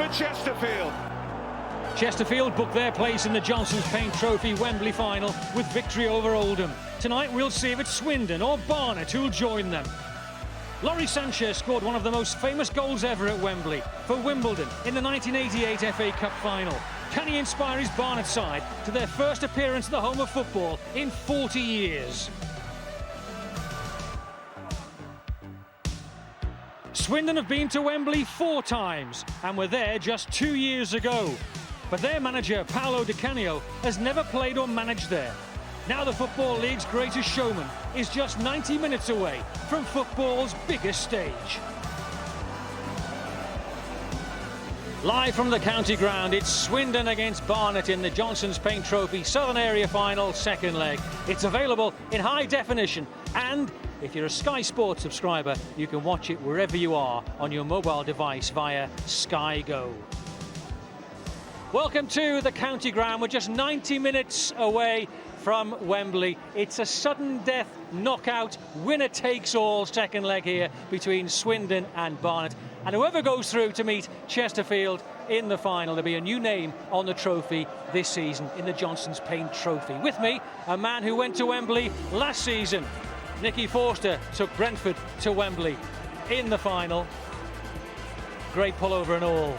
for Chesterfield. Chesterfield booked their place in the Johnson's Paint Trophy Wembley final with victory over Oldham. Tonight we'll see if it's Swindon or Barnet who'll join them. Lawrie Sanchez scored one of the most famous goals ever at Wembley for Wimbledon in the 1988 FA Cup final. Can he inspire his Barnet side to their first appearance at the home of football in 40 years? Swindon have been to Wembley 4 times and were there just 2 years ago. But their manager, Paolo Di Canio, has never played or managed there. Now the Football League's greatest showman is just 90 minutes away from football's biggest stage. Live from the county ground, it's Swindon against Barnet in the Johnson's Paint Trophy Southern Area Final, second leg. It's available in high definition, and if you're a Sky Sports subscriber, you can watch it wherever you are on your mobile device via Sky Go. Welcome to the county ground. We're just 90 minutes away from Wembley. It's a sudden death knockout, winner takes all second leg here between Swindon and Barnet. And whoever goes through to meet Chesterfield in the final, there'll be a new name on the trophy this season in the Johnson's Paint Trophy. With me, a man who went to Wembley last season. Nicky Forster took Brentford to Wembley in the final. Great pullover and all.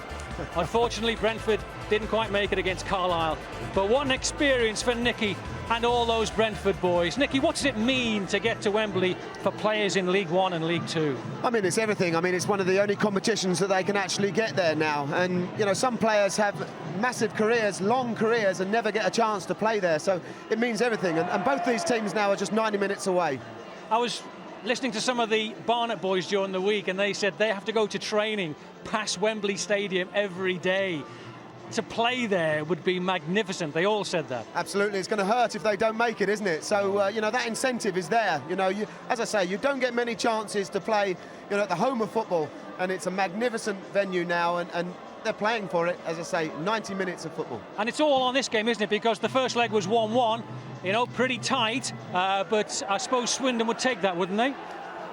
Unfortunately, Brentford didn't quite make it against Carlisle. But what an experience for Nicky and all those Brentford boys. Nicky, what does it mean to get to Wembley for players in League One and League Two? I mean, it's everything. I mean, it's one of the only competitions that they can actually get there now. And, you know, some players have massive careers, long careers, and never get a chance to play there. So it means everything. And both these teams now are just 90 minutes away. I was listening to some of the Barnet boys during the week, and they said they have to go to training past Wembley Stadium every day. To play there would be magnificent. They all said that. Absolutely. It's going to hurt if they don't make it, isn't it? So, you know, that incentive is there. You know, as I say, you don't get many chances to play, you know, at the home of football. And it's a magnificent venue now, and they're playing for it, as I say, 90 minutes of football. And it's all on this game, isn't it? Because the first leg was 1-1, you know, pretty tight. But I suppose Swindon would take that, wouldn't they?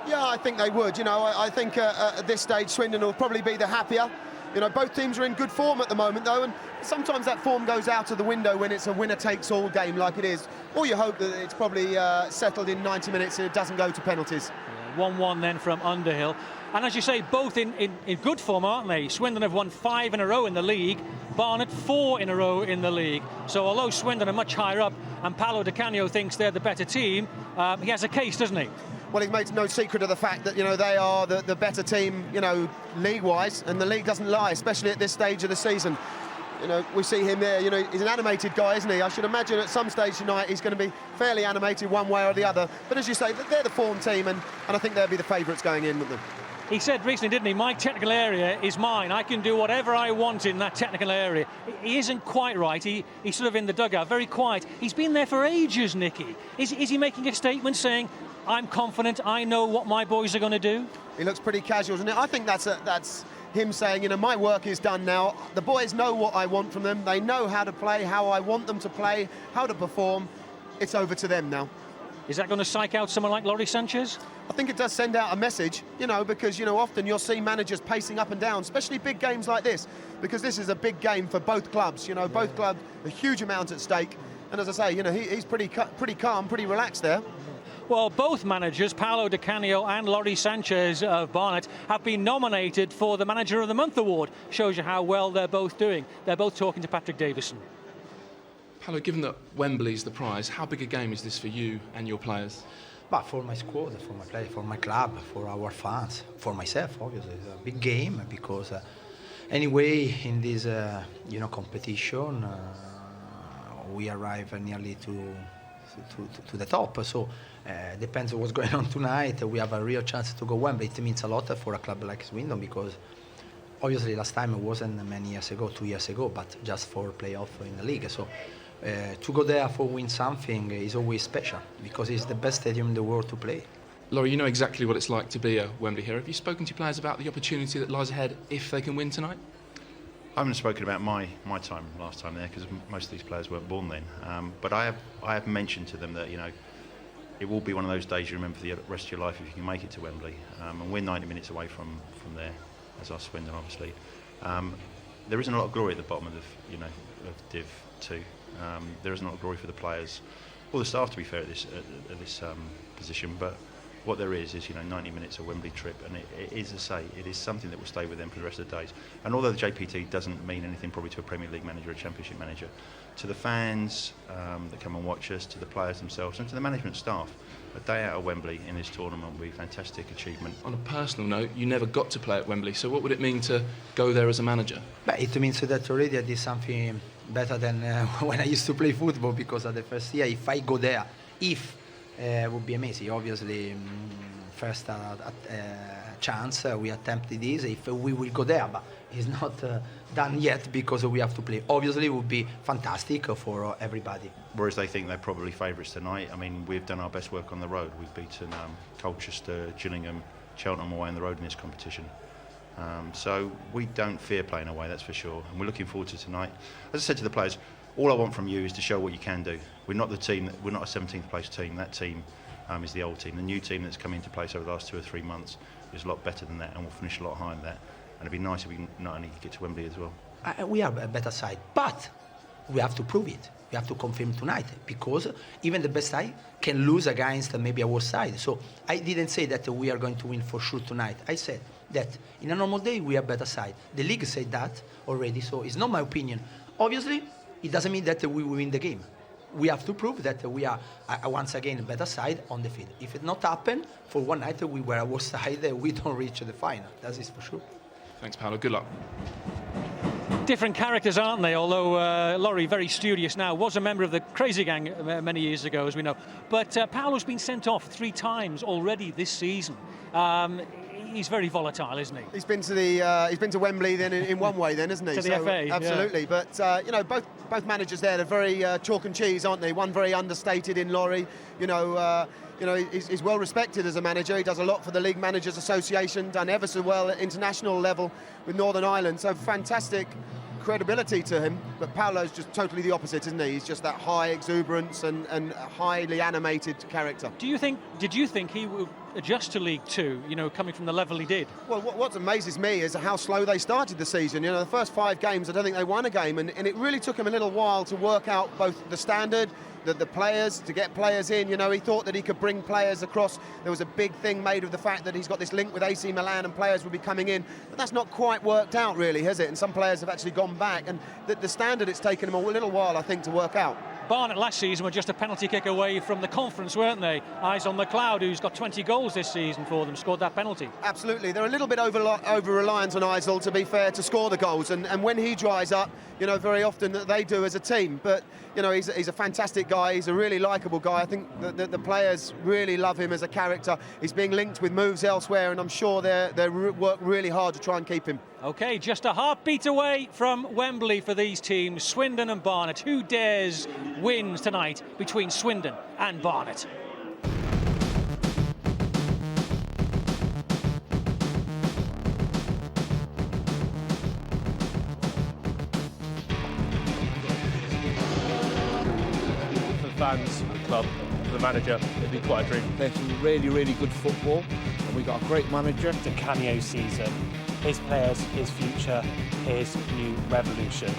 Yeah, I think they would. You know, I think at this stage, Swindon will probably be the happier. You know, both teams are in good form at the moment, though, and sometimes that form goes out of the window when it's a winner-takes-all game like it is. Or you hope that it's probably settled in 90 minutes and it doesn't go to penalties. 1-1 then from Underhill. And as you say, both in good form, aren't they? Swindon have won 5 in a row in the league, Barnet 4 in a row in the league. So although Swindon are much higher up and Paolo Di Canio thinks they're the better team, he has a case, doesn't he? Well, he makes no secret of the fact that, you know, they are the better team, you know, league-wise, and the league doesn't lie, especially at this stage of the season. You know, we see him there, you know, he's an animated guy, isn't he? I should imagine at some stage tonight he's going to be fairly animated one way or the other. But as you say, they're the form team, and I think they'll be the favourites going in with them. He said recently, didn't he, my technical area is mine. I can do whatever I want in that technical area. He isn't quite right. He's sort of in the dugout, very quiet. He's been there for ages, Nicky. Is he making a statement saying, I'm confident, I know what my boys are going to do? He looks pretty casual, doesn't it? I think that's him saying, you know, my work is done now. The boys know what I want from them. They know how to play, how I want them to play, how to perform. It's over to them now. Is that going to psych out someone like Lawrie Sanchez? I think it does send out a message, you know, because, you know, often you'll see managers pacing up and down, especially big games like this, because this is a big game for both clubs. You know, both clubs, a huge amount at stake. And as I say, you know, he's pretty calm, pretty relaxed there. Well, both managers, Paolo Di Canio and Lawrie Sanchez of Barnet, have been nominated for the Manager of the Month award. Shows you how well they're both doing. They're both talking to Patrick Davison. Paolo, given that Wembley's the prize, how big a game is this for you and your players? But for my squad, for my players, for my club, for our fans, for myself, obviously, it's a big game because anyway, in this you know, competition, we arrive nearly to the top. So depends on what's going on tonight. We have a real chance to go Wembley. It means a lot for a club like Swindon because obviously last time it wasn't many years ago, 2 years ago, but just for playoff in the league. So to go there for win something is always special because it's the best stadium in the world to play. Lawrie, you know exactly what it's like to be a Wembley hero. Have you spoken to your players about the opportunity that lies ahead if they can win tonight? I haven't spoken about my time last time there because most of these players weren't born then. But I have mentioned to them that, you know, it will be one of those days you remember for the rest of your life if you can make it to Wembley. And we're 90 minutes away from there, as are Swindon, obviously. there isn't a lot of glory at the bottom of of Div 2. There isn't a lot of glory for the players or the staff, to be fair, at this position. But what there is 90 minutes a Wembley trip, and it is, as I say, it is something that will stay with them for the rest of the days. And although the JPT doesn't mean anything probably to a Premier League manager, a Championship manager, to the fans that come and watch us, to the players themselves, and to the management staff, a day out of Wembley in this tournament will be a fantastic achievement. On a personal note, you never got to play at Wembley, so what would it mean to go there as a manager? But it means that already I did something better than when I used to play football, because at the first year, if I go there, it would be amazing. Obviously, first chance we attempted this, if we will go there, but it's not done yet because we have to play. Obviously, it would be fantastic for everybody. Whereas they think they're probably favourites tonight. I mean, we've done our best work on the road. We've beaten Colchester, Gillingham, Cheltenham away on the road in this competition. So we don't fear playing away, that's for sure. And we're looking forward to tonight. As I said to the players, all I want from you is to show what you can do. We're not the team. We're not a 17th place team. That team is the old team. The new team that's come into place over the last 2 or 3 months is a lot better than that, and we'll finish a lot higher than that. And it'd be nice if we can not only get to Wembley as well. We are a better side, but we have to prove it. We have to confirm tonight, because even the best side can lose against maybe our side. So I didn't say that we are going to win for sure tonight. I said that in a normal day we are better side. The league said that already, so it's not my opinion. Obviously, it doesn't mean that we will win the game. We have to prove that we are once again a better side on the field. If it not happen, for one night we were our side, we don't reach the final. That is for sure. Thanks, Paolo. Good luck. Different characters, aren't they? Although Laurie, very studious now, was a member of the Crazy Gang many years ago, as we know. But Paolo's been sent off 3 times already this season. He's very volatile, isn't he? He's been to Wembley then in one way, then, isn't he? To the FA, absolutely. yeah. But both managers there are very chalk and cheese, aren't they? One very understated in Laurie. He's well respected as a manager. He does a lot for the League Managers Association, done ever so well at international level with Northern Ireland. So fantastic credibility to him. But Paolo's just totally the opposite, isn't he? He's just that high exuberance and highly animated character. Did you think he would adjust to League Two, coming from the level he did? Well, what amazes me is how slow they started the season. The first 5 games, I don't think they won a game, and it really took him a little while to work out both the standard, the players, to get players in. He thought that he could bring players across. There was a big thing made of the fact that he's got this link with AC Milan and players will be coming in, but that's not quite worked out really, has it? And some players have actually gone back, and the standard, it's taken him a little while, I think, to work out. Barnet last season were just a penalty kick away from the conference, weren't they? Eyes on McLeod, who's got 20 goals this season for them, scored that penalty. Absolutely. They're a little bit over-reliant on Eisel, to be fair, to score the goals. And when he dries up, very often that they do as a team. But, he's a fantastic guy. He's a really likeable guy. I think the players really love him as a character. He's being linked with moves elsewhere, and I'm sure they work really hard to try and keep him. OK, just a heartbeat away from Wembley for these teams, Swindon and Barnet. Who dares wins tonight between Swindon and Barnet? For the fans, for the club, for the manager, it'd be quite a dream. There's some really, really good football, and we got a great manager. The Canio season, his players, his future, his new revolution.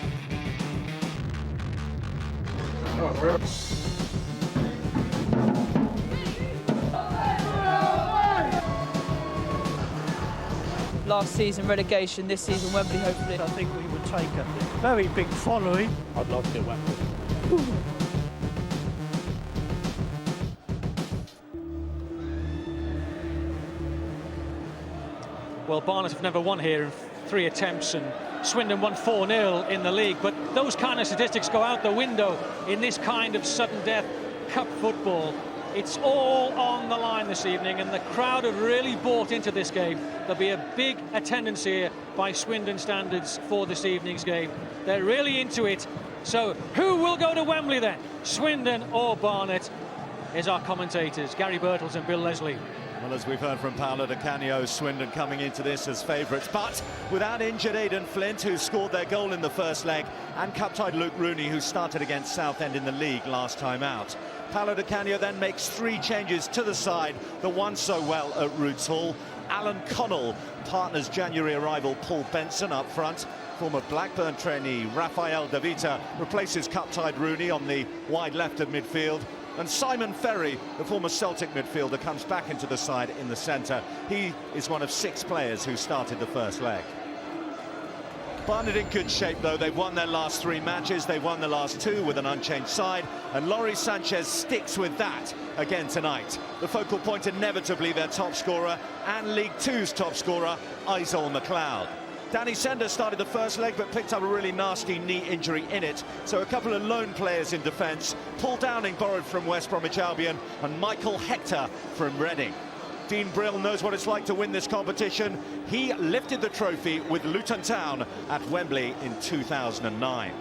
Last season relegation, this season Wembley, hopefully. I think we would take a very big following. I'd love to do Wembley. Well, Barnet have never won here in 3 attempts, and Swindon won 4-0 in the league. But those kind of statistics go out the window in this kind of sudden death cup football. It's all on the line this evening, and the crowd have really bought into this game. There'll be a big attendance here by Swindon standards for this evening's game. They're really into it. So who will go to Wembley then? Swindon or Barnet? Here's our commentators, Gary Birtles and Bill Leslie. Well, as we've heard from Paolo Di Canio, Swindon coming into this as favourites, but without injured Aidan Flint, who scored their goal in the first leg, and cup-tied Luke Rooney, who started against Southend in the league last time out. Paolo Di Canio then makes 3 changes to the side that won so well at Roots Hall. Alan Connell partners January arrival Paul Benson up front. former Blackburn trainee Rafael De Vita replaces cup-tied Rooney on the wide left of midfield. And Simon Ferry, the former Celtic midfielder, comes back into the side in the centre. He is one of 6 players who started the first leg. Barnet in good shape, though. They've won their last 3 matches. They've won the last 2 with an unchanged side. And Lawrie Sanchez sticks with that again tonight. The focal point inevitably their top scorer and League Two's top scorer, Isol McLeod. Danny Sender started the first leg but picked up a really nasty knee injury in it. So a couple of lone players in defence. Paul Downing borrowed from West Bromwich Albion and Michael Hector from Reading. Dean Brill knows what it's like to win this competition. He lifted the trophy with Luton Town at Wembley in 2009.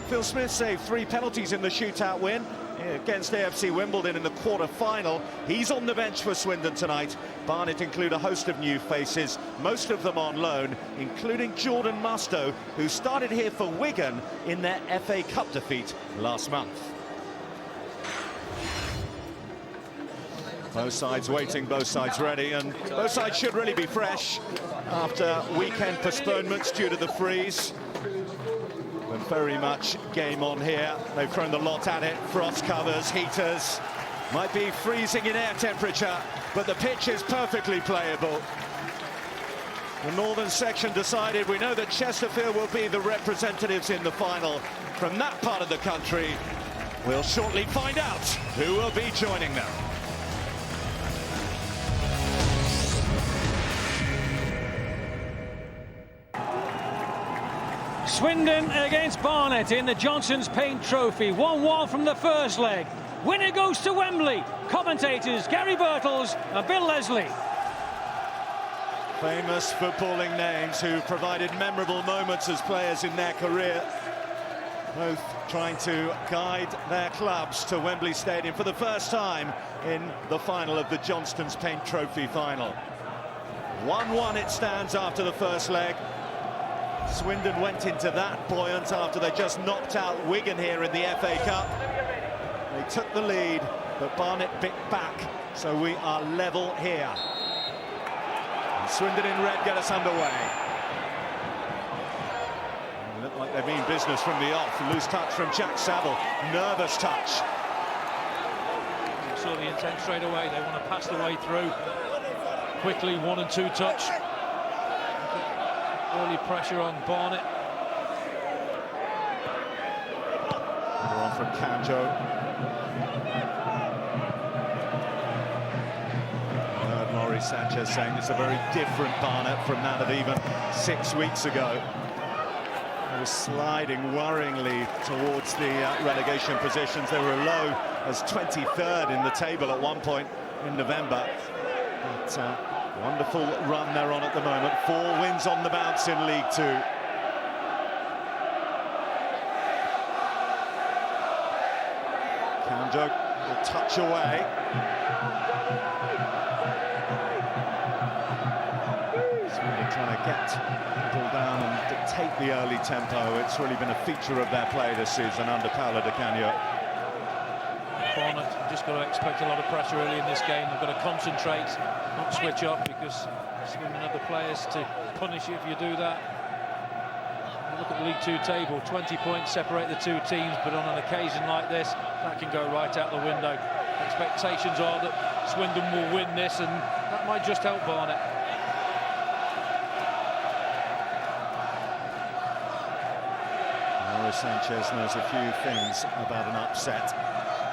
Phil Smith saved 3 penalties in the shootout win against AFC Wimbledon in the quarter-final. He's on the bench for Swindon tonight. Barnet include a host of new faces, most of them on loan, including Jordan Mustoe, who started here for Wigan in their FA Cup defeat last month. Both sides waiting, both sides ready, and both sides should really be fresh after weekend postponements due to the freeze. But very much game on here. They've thrown the lot at it. Frost covers, heaters. Might be freezing in air temperature, but the pitch is perfectly playable. The northern section decided. We know that Chesterfield will be the representatives in the final from that part of the country. We'll shortly find out who will be joining them. Swindon against Barnet in the Johnson's Paint Trophy. 1-1 from the first leg. Winner goes to Wembley. Commentators Gary Birtles and Bill Leslie. Famous footballing names who provided memorable moments as players in their career. Both trying to guide their clubs to Wembley Stadium for the first time in the final of the Johnston's Paint Trophy final. 1-1 it stands after the first leg. Swindon went into that buoyant after they just knocked out Wigan here in the FA Cup. They took the lead, but Barnet bit back, so we are level here. And Swindon in red get us underway. They look like they mean business from the off. Loose touch from Jack Saville, nervous touch. You saw the intent straight away. They want to pass the way through. Quickly, 1 and 2 touch. Early pressure on Barnet. We're on from Kanjo. Heard Lawrie Sanchez saying it's a very different Barnet from that of even 6 weeks ago. They were sliding worryingly towards the relegation positions. They were low as 23rd in the table at one point in November. But, wonderful run they're on at the moment. 4 wins on the bounce in League Two. Kanjo will touch away. Swindon trying to get people down and dictate the early tempo. It's really been a feature of their play this season under Paolo Di Canio. Barnet just got to expect a lot of pressure early in this game. They've got to concentrate, not switch off, because Swindon have the players to punish you if you do that. You look at the League Two table, 20 points separate the 2 teams, but on an occasion like this, that can go right out the window. Expectations are that Swindon will win this, and that might just help Barnet. Lawrie Sanchez knows a few things about an upset.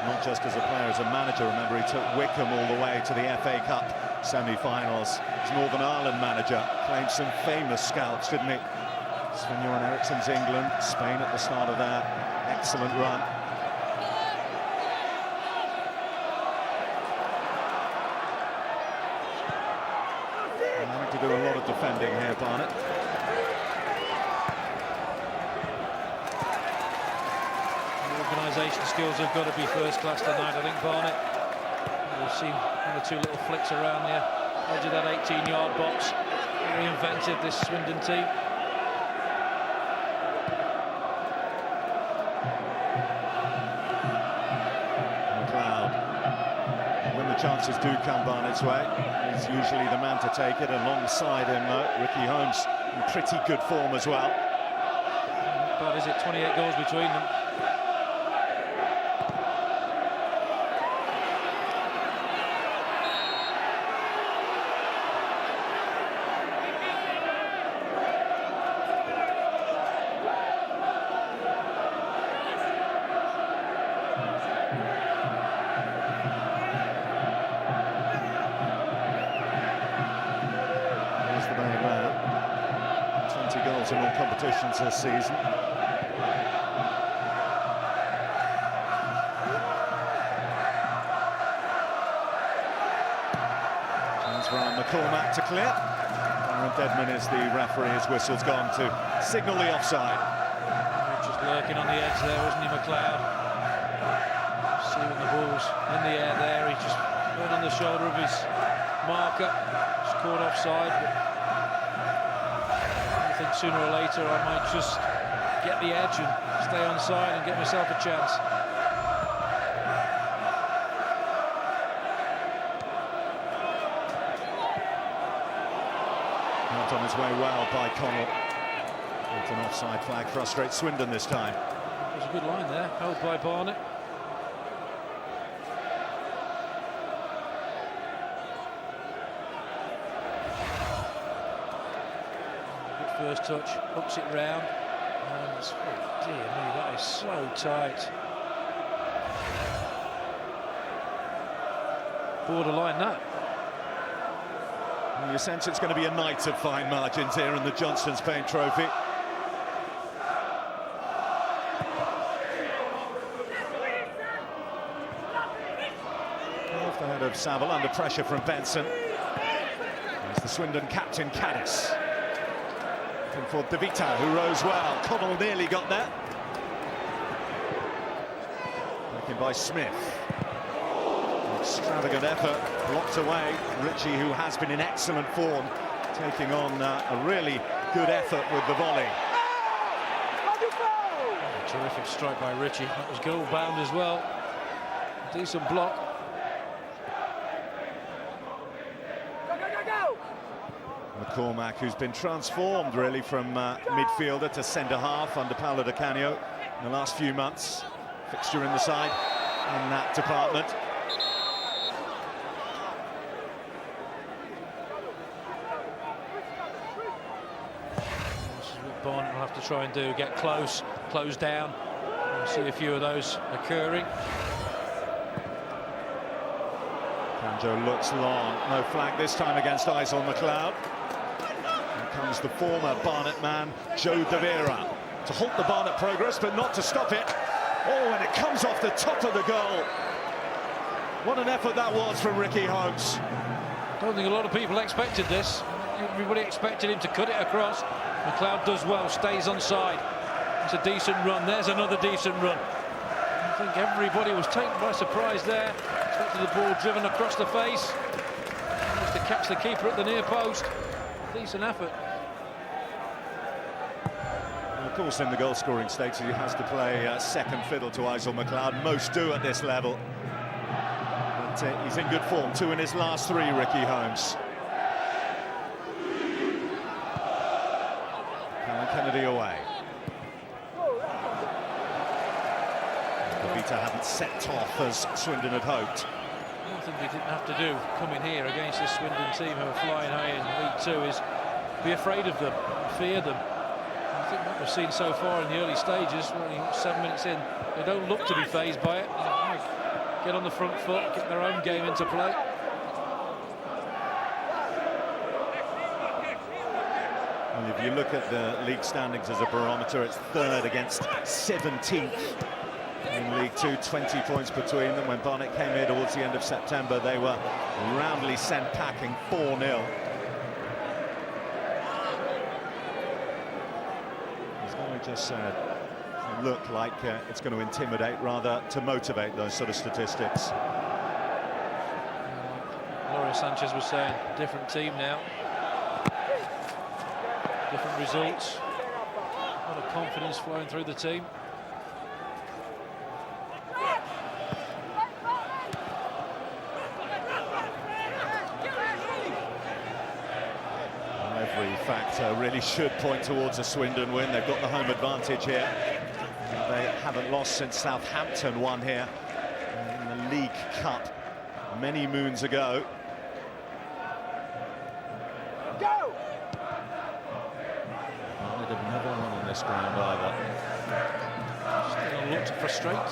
Not just as a player, as a manager. Remember, he took Wickham all the way to the FA Cup semi-finals. As Northern Ireland manager, claimed some famous scouts, didn't he? Sven-Göran Eriksson's England, Spain at the start of their excellent run. They're having to do a lot of defending here, Barnet. Organisation skills have got to be first class tonight. I think Barnet, we've seen 1 or 2 little flicks around the edge of that 18-yard box. Very inventive, this Swindon team. McLeod, when the chances do come Barnet's way, he's usually the man to take it. Alongside him, Ricky Holmes in pretty good form as well. But is it 28 goals between them? There's the main man. 20 goals in all competitions this season. McCormack to clear. Aaron Deadman is the referee. His whistle's gone to signal the offside. Just lurking on the edge there, wasn't he, McLeod? See when the ball's in the air there, he just went on the shoulder of his marker, just caught offside. But I think sooner or later I might just get the edge and stay on side and get myself a chance. On his way well by Connell. It's an offside flag, frustrates Swindon this time. It was a good line there, held by Barnet. Good first touch, hooks it round. And, oh dear me, that is so tight. Borderline that. You sense it's going to be a night of fine margins here in the Johnston's Paint Trophy. Off the head of Saville, under pressure from Benson. There's the Swindon captain, Caddis. Looking for De Vita, who rose well. Connell nearly got there. Taken by Smith. Extravagant effort, blocked away. Ritchie, who has been in excellent form, taking on a really good effort with the volley. Terrific strike by Ritchie. That was goal bound as well. Decent block. McCormack, who's been transformed really from midfielder to centre half under Paolo Di Canio in the last few months. Fixture in the side in that department. Barnet will have to try and do, get close, close down. We'll see a few of those occurring. Canjo looks long, no flag this time against Isel McLeod. Here comes the former Barnet man, Joe De Vera, to halt the Barnet progress, but not to stop it. Oh, and it comes off the top of the goal. What an effort that was from Ricky Holmes. I don't think a lot of people expected this. Everybody expected him to cut it across. McLeod does well, stays on side. It's a decent run. There's another decent run. I think everybody was taken by surprise there. Expected the ball driven across the face. Just to catch the keeper at the near post. Decent effort. And of course, in the goal-scoring stakes, he has to play second fiddle to Isel McLeod. Most do at this level. But he's in good form. 2 in his last 3, Ricky Holmes. Kennedy away. Vita hadn't set off as Swindon had hoped. One thing they didn't have to do coming here against this Swindon team who are flying high in League 2 is be afraid of them, fear them. I think what we've seen so far in the early stages, only 7 minutes in, they don't look to be fazed by it. They get on the front foot, get their own game into play. Well, if you look at the league standings as a barometer, it's 3rd against 17th in League 2, 20 points between them. When Barnet came here towards the end of September, they were roundly sent packing 4-0. As Gary just said, it look like it's going to intimidate rather to motivate those sort of statistics. Laura Sanchez was saying, different team now. Different results. A lot of confidence flowing through the team. Every The factor really should point towards a Swindon win. They've got the home advantage here. They haven't lost since Southampton won here in the League Cup many moons ago. Barnet have never won on this ground either. Still a look to frustrate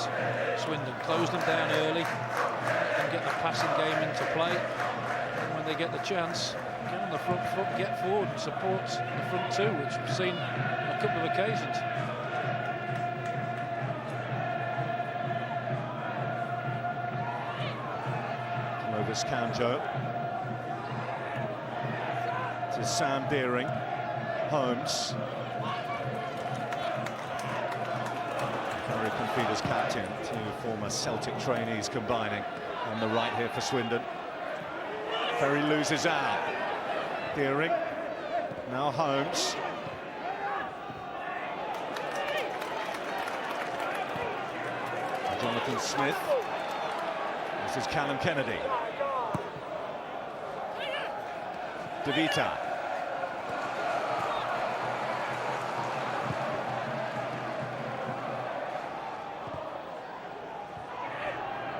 Swindon, close them down early and get the passing game into play. And when they get the chance, get on the front foot, get forward and support the front two, which we've seen on a couple of occasions. Clovis Canjo to Sam Deering. Holmes. Gary Confita's captain, two former Celtic trainees combining on the right here for Swindon. Ferry loses out. Deering. Now Holmes. Jonathan Smith. This is Callum Kennedy. De Vita.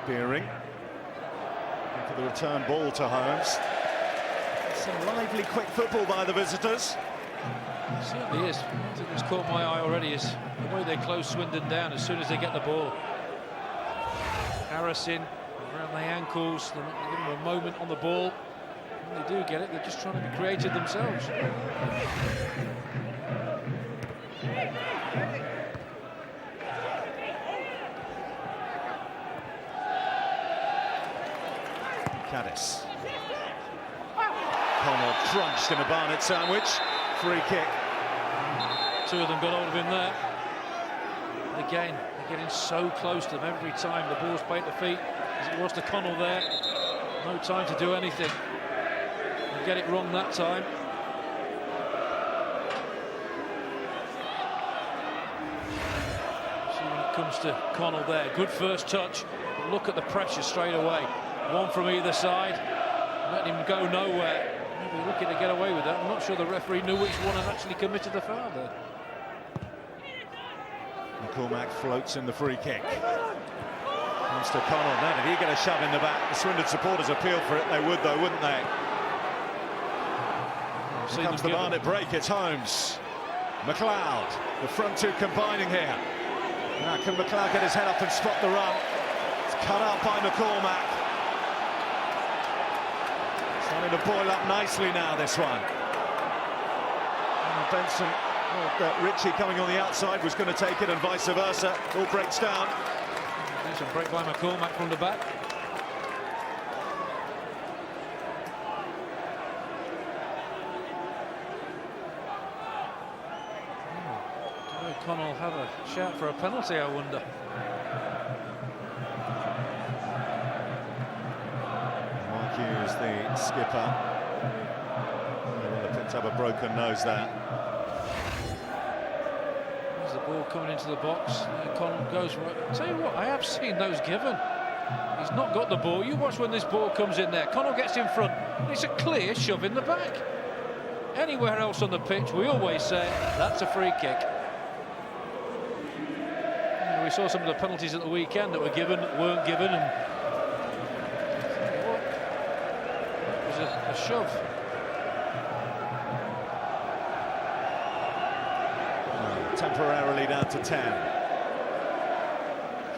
Deering. For the return ball to Holmes. Some lively, quick football by the visitors. It certainly is. One thing that's caught my eye already is the way they close Swindon down as soon as they get the ball. Harrison around the ankles, they're not giving them a moment on the ball. When they do get it, they're just trying to be creative themselves. Caddis. Connell crunched in a Barnet sandwich. Free kick. Two of them got hold of him there. And again, they're getting so close to them every time the ball's played at the feet, as it was to Connell there. No time to do anything. They get it wrong that time. See when it comes to Connell there. Good first touch. But look at the pressure straight away. One from either side. Letting him go nowhere. Maybe looking to get away with that. I'm not sure the referee knew which one had actually committed the foul there. McCormack floats in the free kick. Comes to Connell. Now, did he get a shove in the back? The Swindon supporters appeal for it. They would, though, wouldn't they? Here comes the Barnet break. It's Holmes. McLeod. The front two combining here. Now, can McLeod get his head up and spot the run? It's cut out by McCormack. Starting to boil up nicely now, this one. And Benson, Ritchie coming on the outside was going to take it, and vice versa. All breaks down. There's a break by McCormack from the back. Did O'Connell have a shout for a penalty, I wonder? Mark Hughes, the skipper. Well, they picked up a broken nose there. There's the ball coming into the box. Connell goes right. I'll tell you what, I have seen those given. He's not got the ball. You watch when this ball comes in there. Connell gets in front. It's a clear shove in the back. Anywhere else on the pitch, we always say that's a free kick. We saw some of the penalties at the weekend that were given, weren't given, and it was a shove. Temporarily down to 10.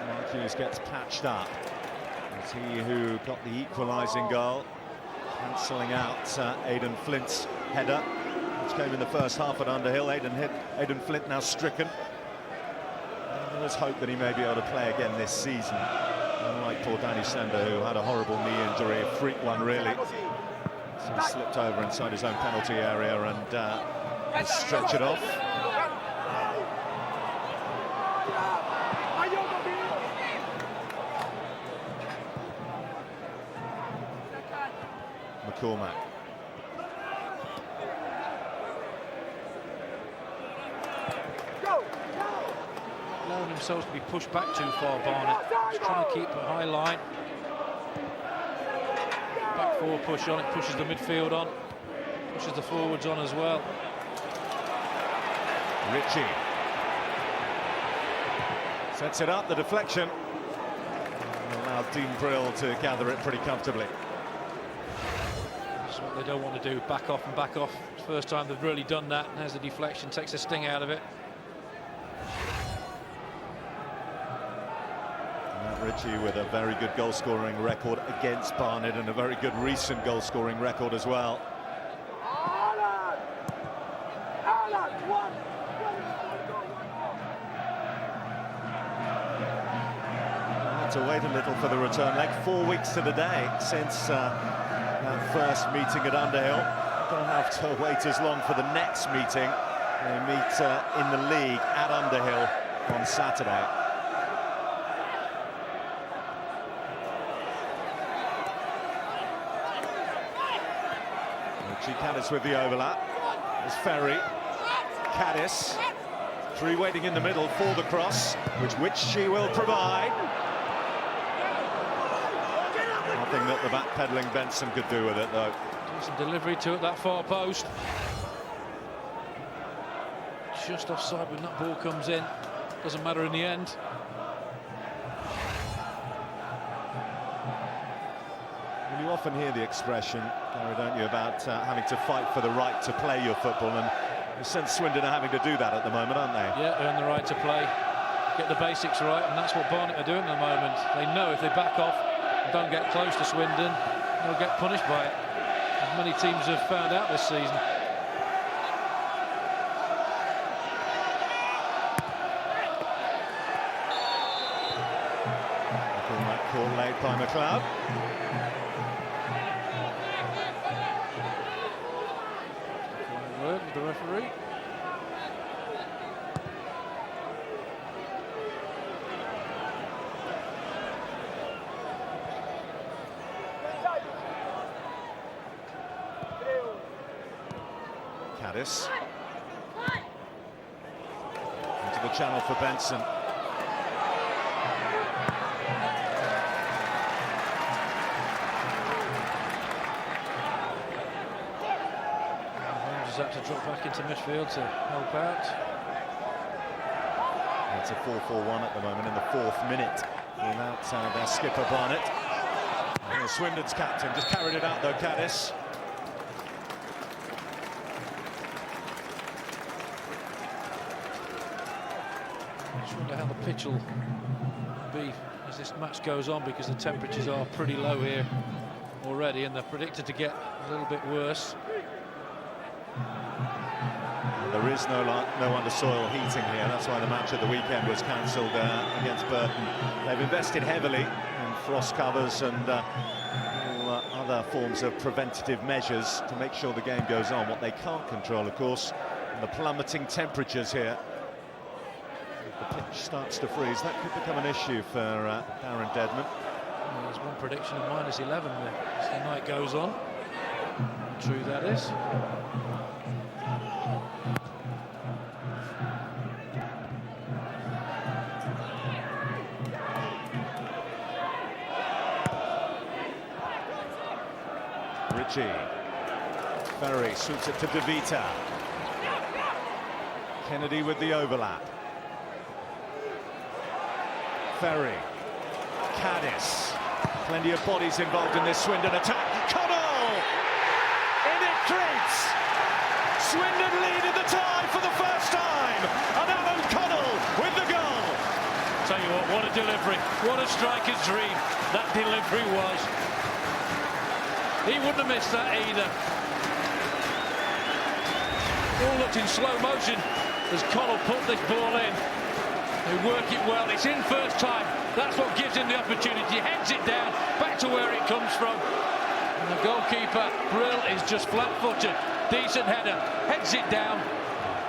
Mark Hughes gets patched up. It's he who got the equalising goal, cancelling out Aidan Flint's header, which came in the first half at Underhill. Aidan Flint now stricken. There's hope that he may be able to play again this season. Unlike poor Danny Sender, who had a horrible knee injury, a freak one really. So he slipped over inside his own penalty area and stretched it off. McCormack. Allowing themselves to be pushed back too far, Barnet. Just trying to keep a high line. Back four push on, it pushes the midfield on. Pushes the forwards on as well. Ritchie sets it up, the deflection. Allowed Dean Brill to gather it pretty comfortably. That's what they don't want to do, back off and back off. First time they've really done that, and has the deflection, takes the sting out of it. Matt Ritchie with a very good goal-scoring record against Barnet and a very good recent goal-scoring record as well. To wait a little for the return leg. 4 weeks to the day since that first meeting at Underhill. Don't have to wait as long for the next meeting. They meet in the league at Underhill on Saturday. Richie Caddis with the overlap. There's Ferry. Caddis. Three waiting in the middle for the cross, which she will provide. Nothing that the backpedaling Benson could do with it, though. Decent delivery to it, that far post. Just offside when that ball comes in. Doesn't matter in the end. Well, you often hear the expression, Gary, don't you, about having to fight for the right to play your football, and you sense Swindon are having to do that at the moment, aren't they? Yeah, earn the right to play, get the basics right, and that's what Barnet are doing at the moment. They know if they back off, don't get close to Swindon, they'll get punished by it. As many teams have found out this season. That call late by McLeod. Word with the referee. Caddis into the channel for Benson. Holmes has had to drop back into midfield to help out. It's a 4-4-1 at the moment in the 4th minute without their skipper Barnet. And Swindon's captain just carried it out though, Caddis. I wonder how the pitch will be as this match goes on, because the temperatures are pretty low here already and they're predicted to get a little bit worse. There is no under-soil heating here. That's why the match at the weekend was cancelled against Burton. They've invested heavily in frost covers and all other forms of preventative measures to make sure the game goes on. What they can't control, of course, are the plummeting temperatures here. If the pitch starts to freeze, that could become an issue for Darren Dedman. Well, there's one prediction of -11 as the night goes on. True that is. Ritchie. Ferry shoots it to De Vita. Kennedy with the overlap. Ferry. Caddis. Plenty of bodies involved in this Swindon attack. Connell! In it drinks! Swindon lead in the tie for the first time! And Alan Connell with the goal! Tell you what a delivery. What a striker's dream that delivery was. He wouldn't have missed that either. All looked in slow motion as Connell put this ball in. They work it well. It's in first time. That's what gives him the opportunity. Heads it down, back to where it comes from. And the goalkeeper, Brill, is just flat-footed. Decent header. Heads it down,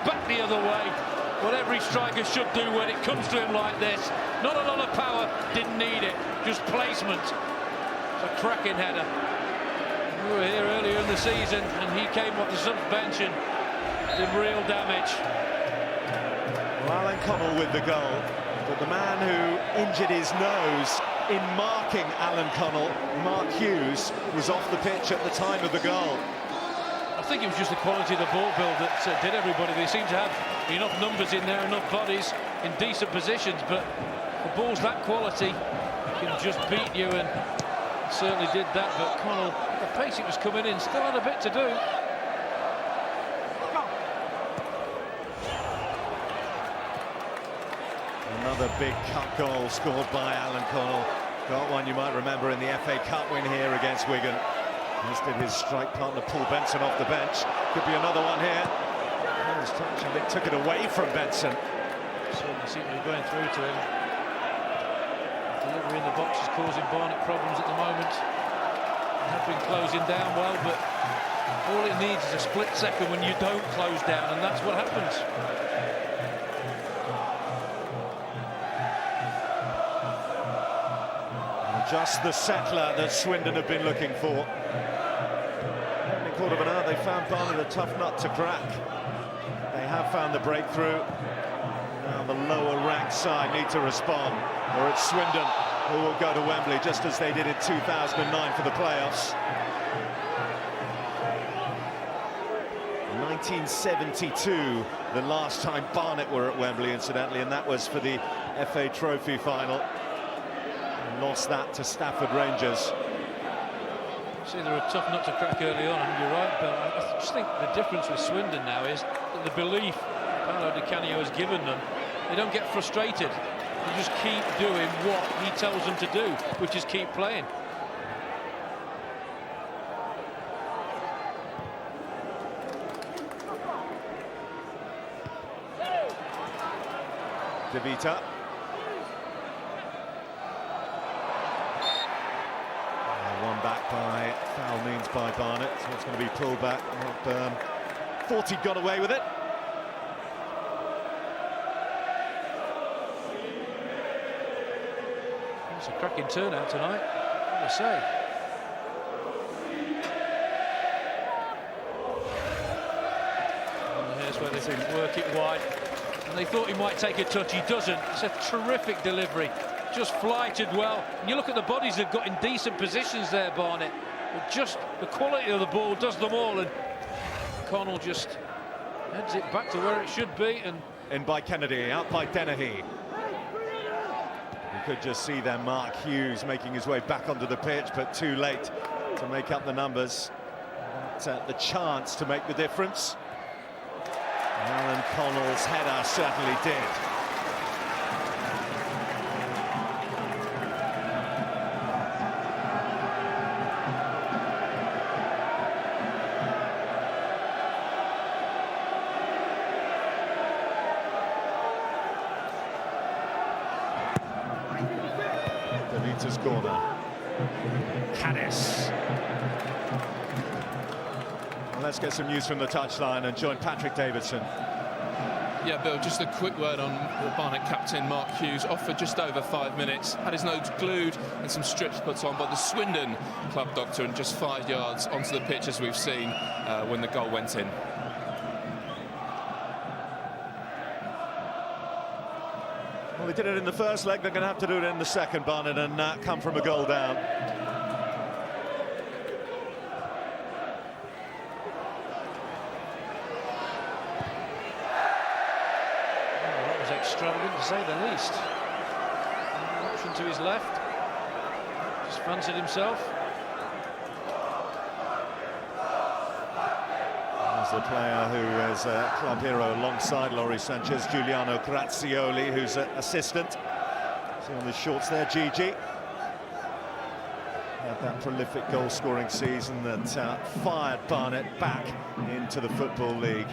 back the other way. What every striker should do when it comes to him like this. Not a lot of power, didn't need it. Just placement. It's a cracking header. We were here earlier in the season and he came off the suspension. Did real damage. Well, Alan Connell with the goal, but the man who injured his nose in marking Alan Connell, Mark Hughes, was off the pitch at the time of the goal. I think it was just the quality of the ball build that did everybody. They seem to have enough numbers in there, enough bodies in decent positions, but the balls that quality can just beat you, and certainly did that. But Connell, the pace it was coming in, still had a bit to do. Another big cup goal scored by Alan Connell. Got one you might remember in the FA Cup win here against Wigan. This did his strike partner Paul Benson off the bench. Could be another one here. His touch, I think, took it away from Benson. Certainly seemed to be going through to him. Delivery in the box is causing Barnet problems at the moment. They have been closing down well, but all it needs is a split second when you don't close down, and that's what happens. Just the settler that Swindon have been looking for. In a quarter of an hour, they found Barnet a tough nut to crack. They have found the breakthrough. Now the lower-ranked side need to respond, or it's Swindon who will go to Wembley, just as they did in 2009 for the playoffs. 1972, the last time Barnet were at Wembley, incidentally, and that was for the FA Trophy final. Lost that to Stafford Rangers. See, they're a tough nut to crack early on, and you're right, but I just think the difference with Swindon now is that the belief Paolo Di Canio has given them, they don't get frustrated. They just keep doing what he tells them to do, which is keep playing. De Vita. One back by foul means by Barnet, so it's going to be pulled back. Not 40 got away with it. It's a cracking turnout tonight, what do I say? And here's where they work it wide. And they thought he might take a touch, he doesn't. It's a terrific delivery. Just flighted well. And you look at the bodies they've got in decent positions there, Barnet. But just the quality of the ball does them all, and Connell just heads it back to where it should be. And in by Kennedy, out by Dennehy. You could just see there Mark Hughes making his way back onto the pitch, but too late to make up the numbers. The chance to make the difference. Alan Connell's header certainly did. Davita's corner. Caddis. Well, let's get some news from the touchline and join Patrick Davidson. Yeah, Bill, just a quick word on the Barnet captain, Mark Hughes, off for just over 5 minutes, had his nose glued and some strips put on by the Swindon club doctor, and just 5 yards onto the pitch, as we've seen when the goal went in. Well, they did it in the first leg, they're going to have to do it in the second, Barnet, and come from a goal down. extravagant to say the least. Option to his left. Just fancied himself. There's the player who is a club hero alongside Laurie Sanchez, Giuliano Grazioli, who's an assistant. See on the shorts there, Gigi. Had that prolific goal-scoring season that fired Barnet back into the Football League.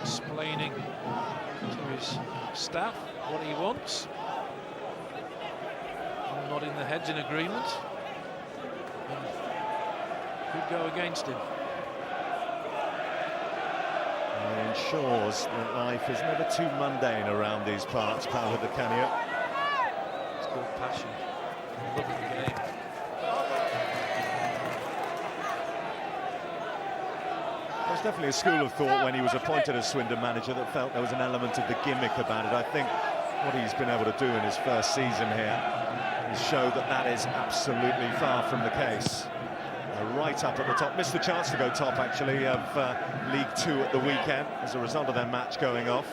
Explaining to his staff what he wants. Nodding the heads in agreement. Could go against him. He ensures that life is never too mundane around these parts, Paolo Di Canio. It's called passion. Look at the game. There's definitely a school of thought when he was appointed as Swindon manager that felt there was an element of the gimmick about it. I think what he's been able to do in his first season here is show that that is absolutely far from the case. Right up at the top, missed the chance to go top actually of League Two at the weekend as a result of their match going off.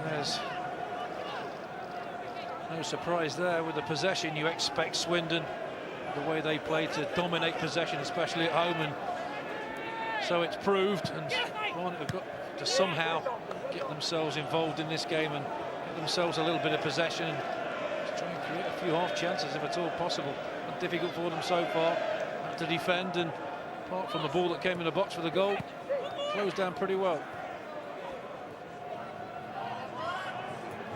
There's no surprise there with the possession. You expect Swindon, the way they play, to dominate possession, especially at home, and so it's proved. And Barnet have got to somehow get themselves involved in this game and get themselves a little bit of possession and just try and create a few half chances if at all possible. Not difficult for them so far to defend, and apart from the ball that came in the box for the goal, closed down pretty well.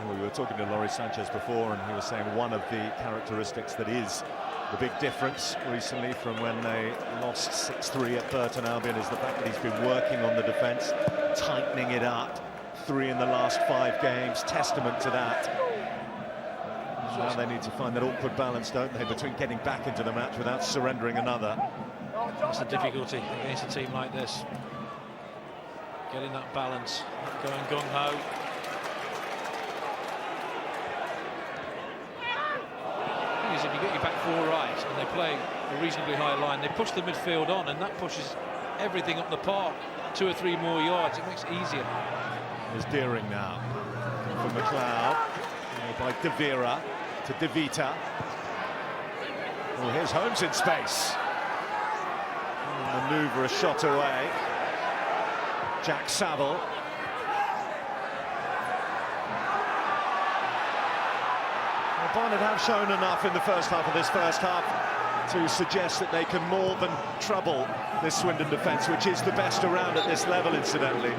Well, we were talking to Laurie Sanchez before, and he was saying one of the characteristics that is the big difference recently from when they lost 6-3 at Burton Albion is the fact that he's been working on the defence, tightening it up. 3 in the last 5 games, testament to that. Now they need to find that awkward balance, don't they, between getting back into the match without surrendering another. That's the difficulty against a team like this. Getting that balance, going gung-ho. If you get your back 4 right and they play a reasonably high line, they push the midfield on, and that pushes everything up the park 2 or 3 more yards. It makes it easier. There's Deering now from McLeod, by De Vera to De Vita. Oh, here's Holmes in space. Manoeuvre a shot away. Jack Saville. Barnet have shown enough in the first half of this first half to suggest that they can more than trouble this Swindon defence, which is the best around at this level, incidentally.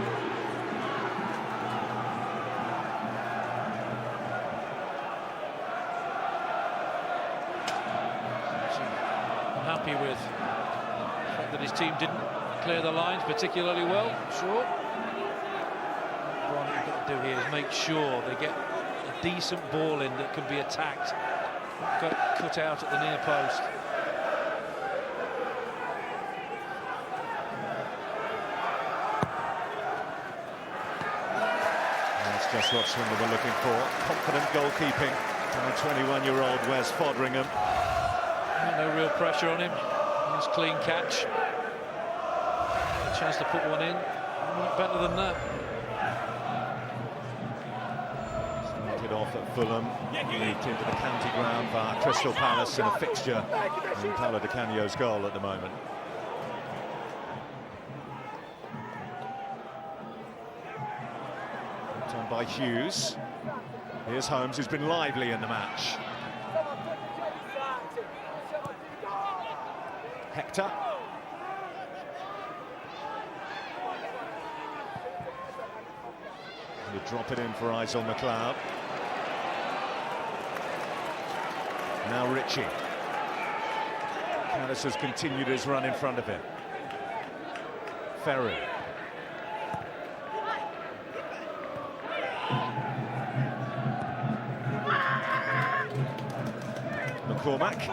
I'm happy with the fact that his team didn't clear the lines particularly well, sure. What Barnet have got to do here is make sure they get decent ball in that can be attacked, got cut out at the near post. That's just what Swindon were looking for. Confident goalkeeping by 21-year-old Wes Foderingham. No real pressure on him. Nice clean catch. A chance to put one in. Not better than that. Off at Fulham, moved into the county ground via Crystal Palace in a fixture in Paolo Di Canio's goal at the moment. Done by Hughes. Here's Holmes, who's been lively in the match. Hector. You drop it in for Isel McLeod. Now Ritchie. Caddis has continued his run in front of him. Ferry. McCormack.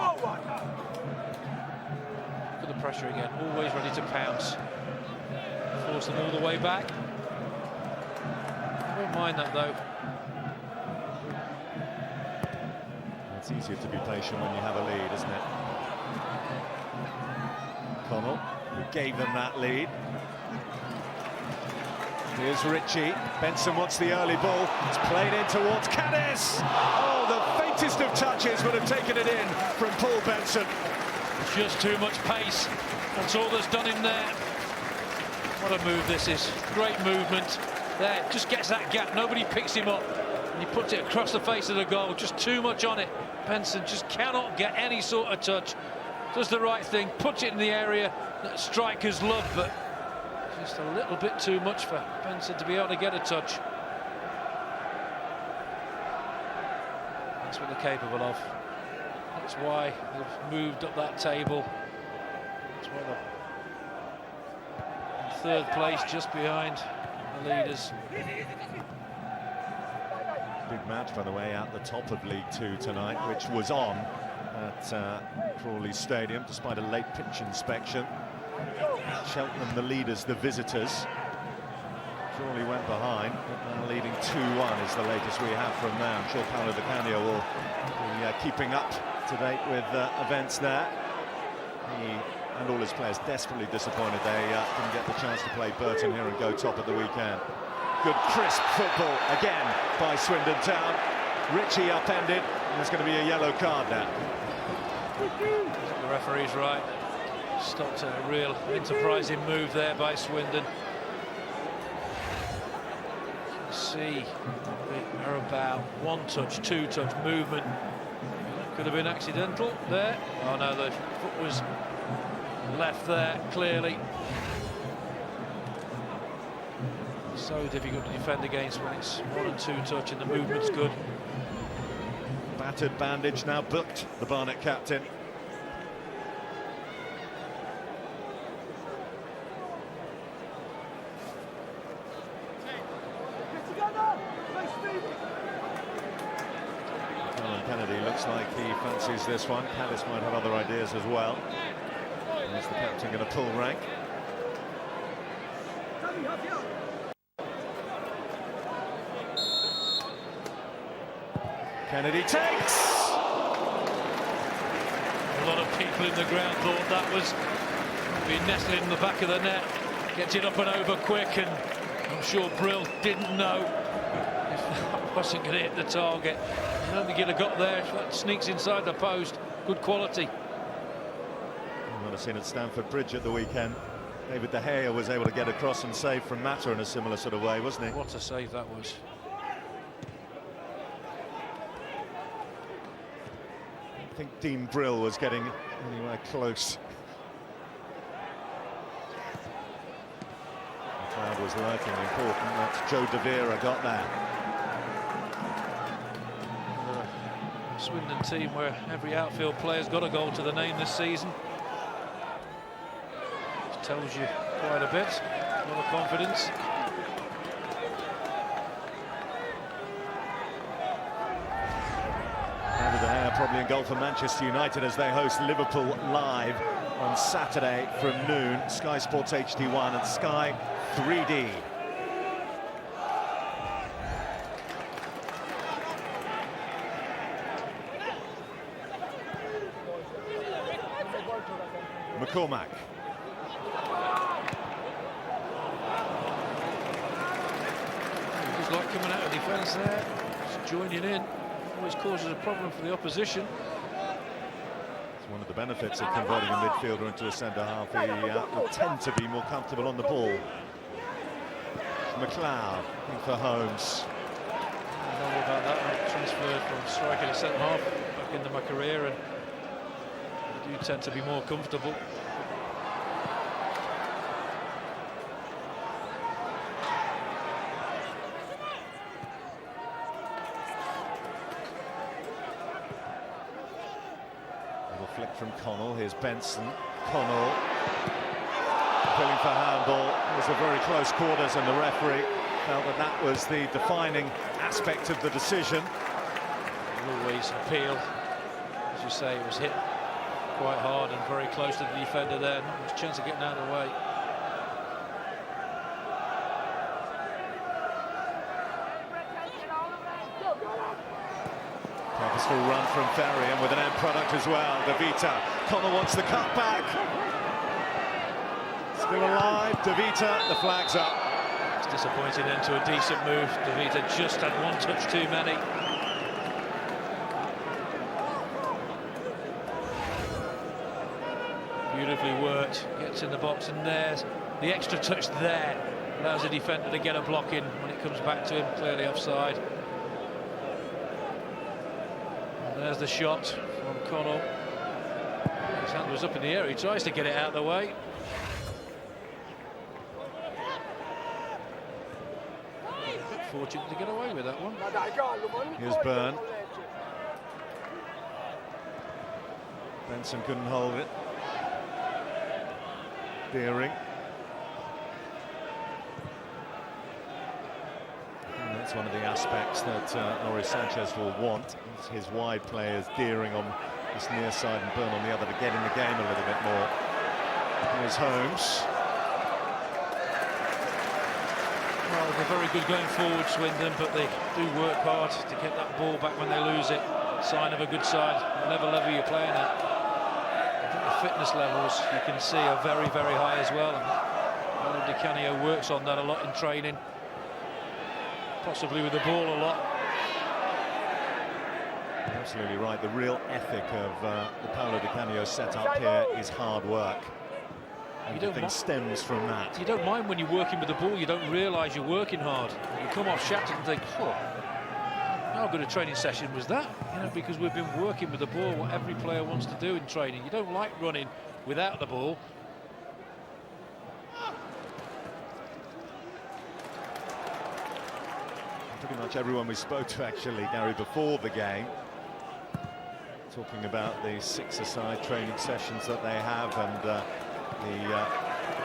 Look at the pressure again, always ready to pounce. Force them all the way back. I won't mind that though. It's easier to be patient when you have a lead, isn't it? Connell, who gave them that lead. Here's Ritchie. Benson wants the early ball. It's played in towards Caddis. Oh, the faintest of touches would have taken it in from Paul Benson. Just too much pace. That's all that's done him there. What a move this is. Great movement. There, just gets that gap. Nobody picks him up. And he puts it across the face of the goal. Just too much on it. Benson just cannot get any sort of touch. Does the right thing, puts it in the area that strikers love, but just a little bit too much for Benson to be able to get a touch. That's what they're capable of. That's why they've moved up that table. That's why they're in 3rd place, just behind the leaders. Big match, by the way, at the top of League Two tonight, which was on at Crawley Stadium, despite a late pitch inspection. Cheltenham, the leaders, the visitors. Crawley went behind, but now leading 2-1 is the latest we have from there. I'm sure Paolo Di Canio will be keeping up to date with events there. He and all his players desperately disappointed they didn't get the chance to play Burton here and go top at the weekend. Good crisp football again by Swindon Town. Ritchie upended, and there's going to be a yellow card now. The referee's right. Stopped a real enterprising move there by Swindon. See, they're about one touch, two touch movement. Could have been accidental there. Oh no, the foot was left there clearly. So difficult to defend against when it's 1 and 2 touch and the movement's good. Battered bandage now booked, the Barnet captain. Kennedy looks like he fancies this one. Palace might have other ideas as well. Is the captain going to pull rank? Kennedy takes! A lot of people in the ground thought that was being nestled in the back of the net. Gets it up and over quick, and I'm sure Brill didn't know if that wasn't going to hit the target. I don't think he'd have got there. That sneaks inside the post. Good quality. You might have seen at Stamford Bridge at the weekend. David De Gea was able to get across and save from Mata in a similar sort of way, wasn't he? What a save that was. I think Dean Brill was getting anywhere close. The crowd was lurking, important that Joe De Vera got there. Swindon team where every outfield player's got a goal to the name this season. Which tells you quite a bit. A lot of confidence. David De Gea probably in goal for Manchester United as they host Liverpool live on Saturday from noon. Sky Sports HD1 and Sky 3D. McCormack. Just like coming out of defence there, just joining in, always causes a problem for the opposition. It's one of the benefits of converting a midfielder into a centre-half. He will tend to be more comfortable on the ball. McLeod looking for Holmes. I don't know about that. I transferred from striker to centre-half back into my career, and I do tend to be more comfortable. Little flick from Connell. Here's Benson. Connell appealing for handball. It was a very close quarters, and the referee felt that that was the defining aspect of the decision. Always appeal. As you say, it was hit quite hard and very close to the defender there. Not much chance of getting out of the way. Purposeful run from Ferry, and with an end product as well. De Vita. Connell wants the cut back. Still alive. De Vita, the flag's up. It's disappointing then to a decent move. De Vita just had one touch too many. Beautifully worked, gets in the box, and there's the extra touch there. Allows the defender to get a block in when it comes back to him, clearly offside. And there's the shot from Connell. His hand was up in the air, he tries to get it out of the way. A bit fortunate to get away with that one. Here's Byrne. Benson couldn't hold it. Deering. That's one of the aspects that Loris Sanchez will want. It's his wide players gearing on this near side and Burn on the other to get in the game a little bit more. Here's Holmes. Well, they're very good going forward, Swindon, but they do work hard to get that ball back when they lose it. Sign of a good side, whatever level you're playing at. I think the fitness levels, you can see, are very, very high as well. And Di Canio works on that a lot in training, possibly with the ball a lot. Absolutely right. The real ethic of the Paolo Di Canio setup here is hard work. Everything stems from that. You don't mind when you're working with the ball, you don't realise you're working hard. You come off shattered and think, oh, how good a training session was that? You know, because we've been working with the ball, what every player wants to do in training. You don't like running without the ball. Pretty much everyone we spoke to, actually, Gary, before the game, talking about the six-a-side training sessions that they have and the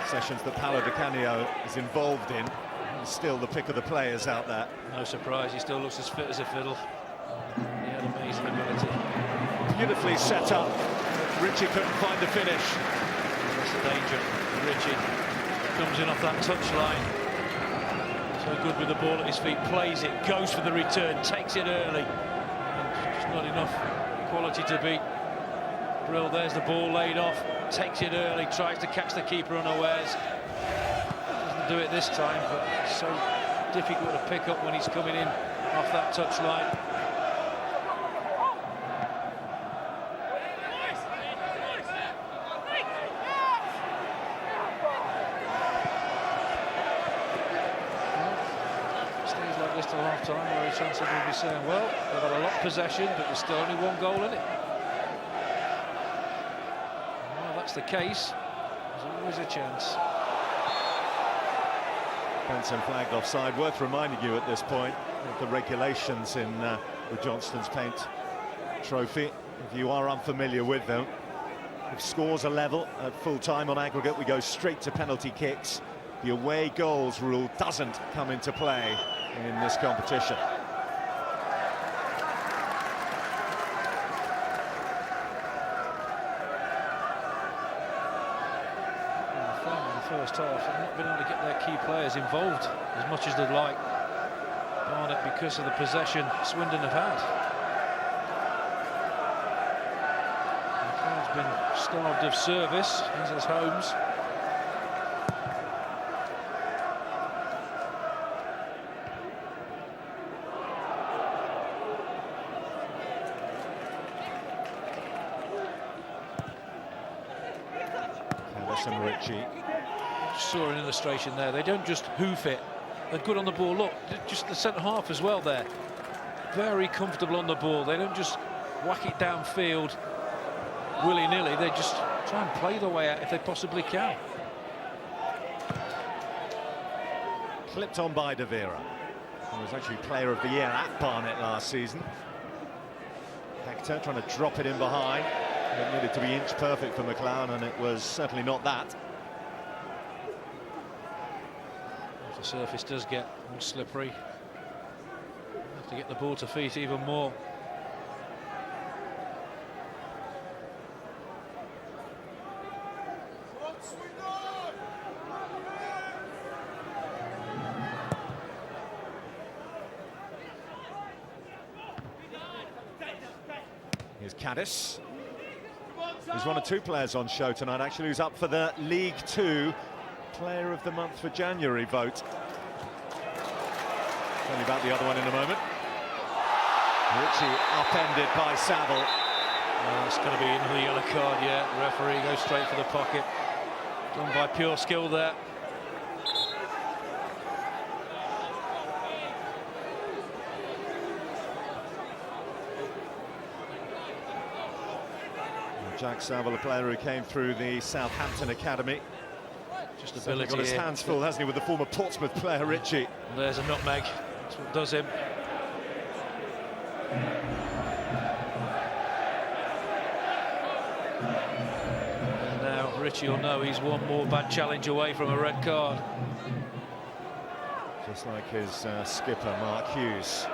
sessions that Paolo Di Canio is involved in. He's still the pick of the players out there. No surprise, he still looks as fit as a fiddle. He had amazing ability. Beautifully set up. Ritchie couldn't find the finish. That's the danger. Ritchie comes in off that touchline. So good with the ball at his feet, plays it, goes for the return, takes it early. And just not enough quality to beat Brill. There's the ball laid off, takes it early, tries to catch the keeper unawares. Doesn't do it this time, but it's so difficult to pick up when he's coming in off that touchline. Till half-time, where Chancellor will be saying, well, they've had a lot of possession, but there's still only one goal in it. Well, that's the case. There's always a chance. Benson flagged offside. Worth reminding you at this point of the regulations in the Johnston's Paint Trophy. If you are unfamiliar with them, if scores are level at full-time on aggregate, we go straight to penalty kicks. The away goals rule doesn't come into play in this competition. In the first half, they've not been able to get their key players involved as much as they'd like. Barnet, because of the possession Swindon have had. The crowd's been starved of service, as has Holmes. And Ritchie. Saw an illustration there. They don't just hoof it. They're good on the ball. Look, just the centre half as well there. Very comfortable on the ball. They don't just whack it downfield willy-nilly. They just try and play the way out if they possibly can. Clipped on by De Vera, who was actually player of the year at Barnet last season. Hector trying to drop it in behind. It needed to be inch perfect for McLeod, and it was certainly not that. If the surface does get more slippery, you have to get the ball to feet even more. Here's Caddis. He's one of two players on show tonight, actually, who's up for the League Two Player of the Month for January vote. Tell you about the other one in a moment. Ritchie upended by Saville. It's going to be another yellow card, yeah. The referee goes straight for the pocket. Done by pure skill there. Jack Saville, a player who came through the Southampton Academy. Just ability. Got his hands full, hasn't he, with the former Portsmouth player Ritchie. And there's a nutmeg. That's what does him. And now Ritchie will know he's one more bad challenge away from a red card. just like his skipper, Mark Hughes.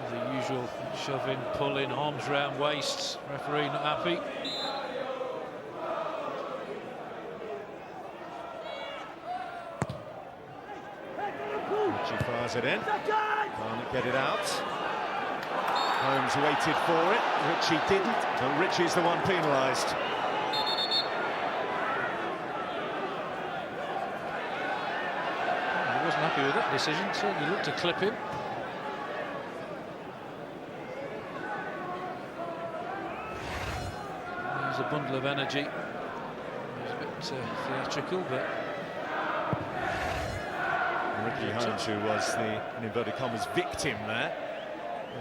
The usual shoving, pulling, arms round waists. Referee not happy. Ritchie fires it in. Barnet get it out. Holmes waited for it. Ritchie didn't, but Ritchie's the one penalised. He wasn't happy with that decision. Certainly looked to clip him. There's a bundle of energy. He was a bit theatrical, but Ricky Holmes, who was the, in inverted commas, victim there,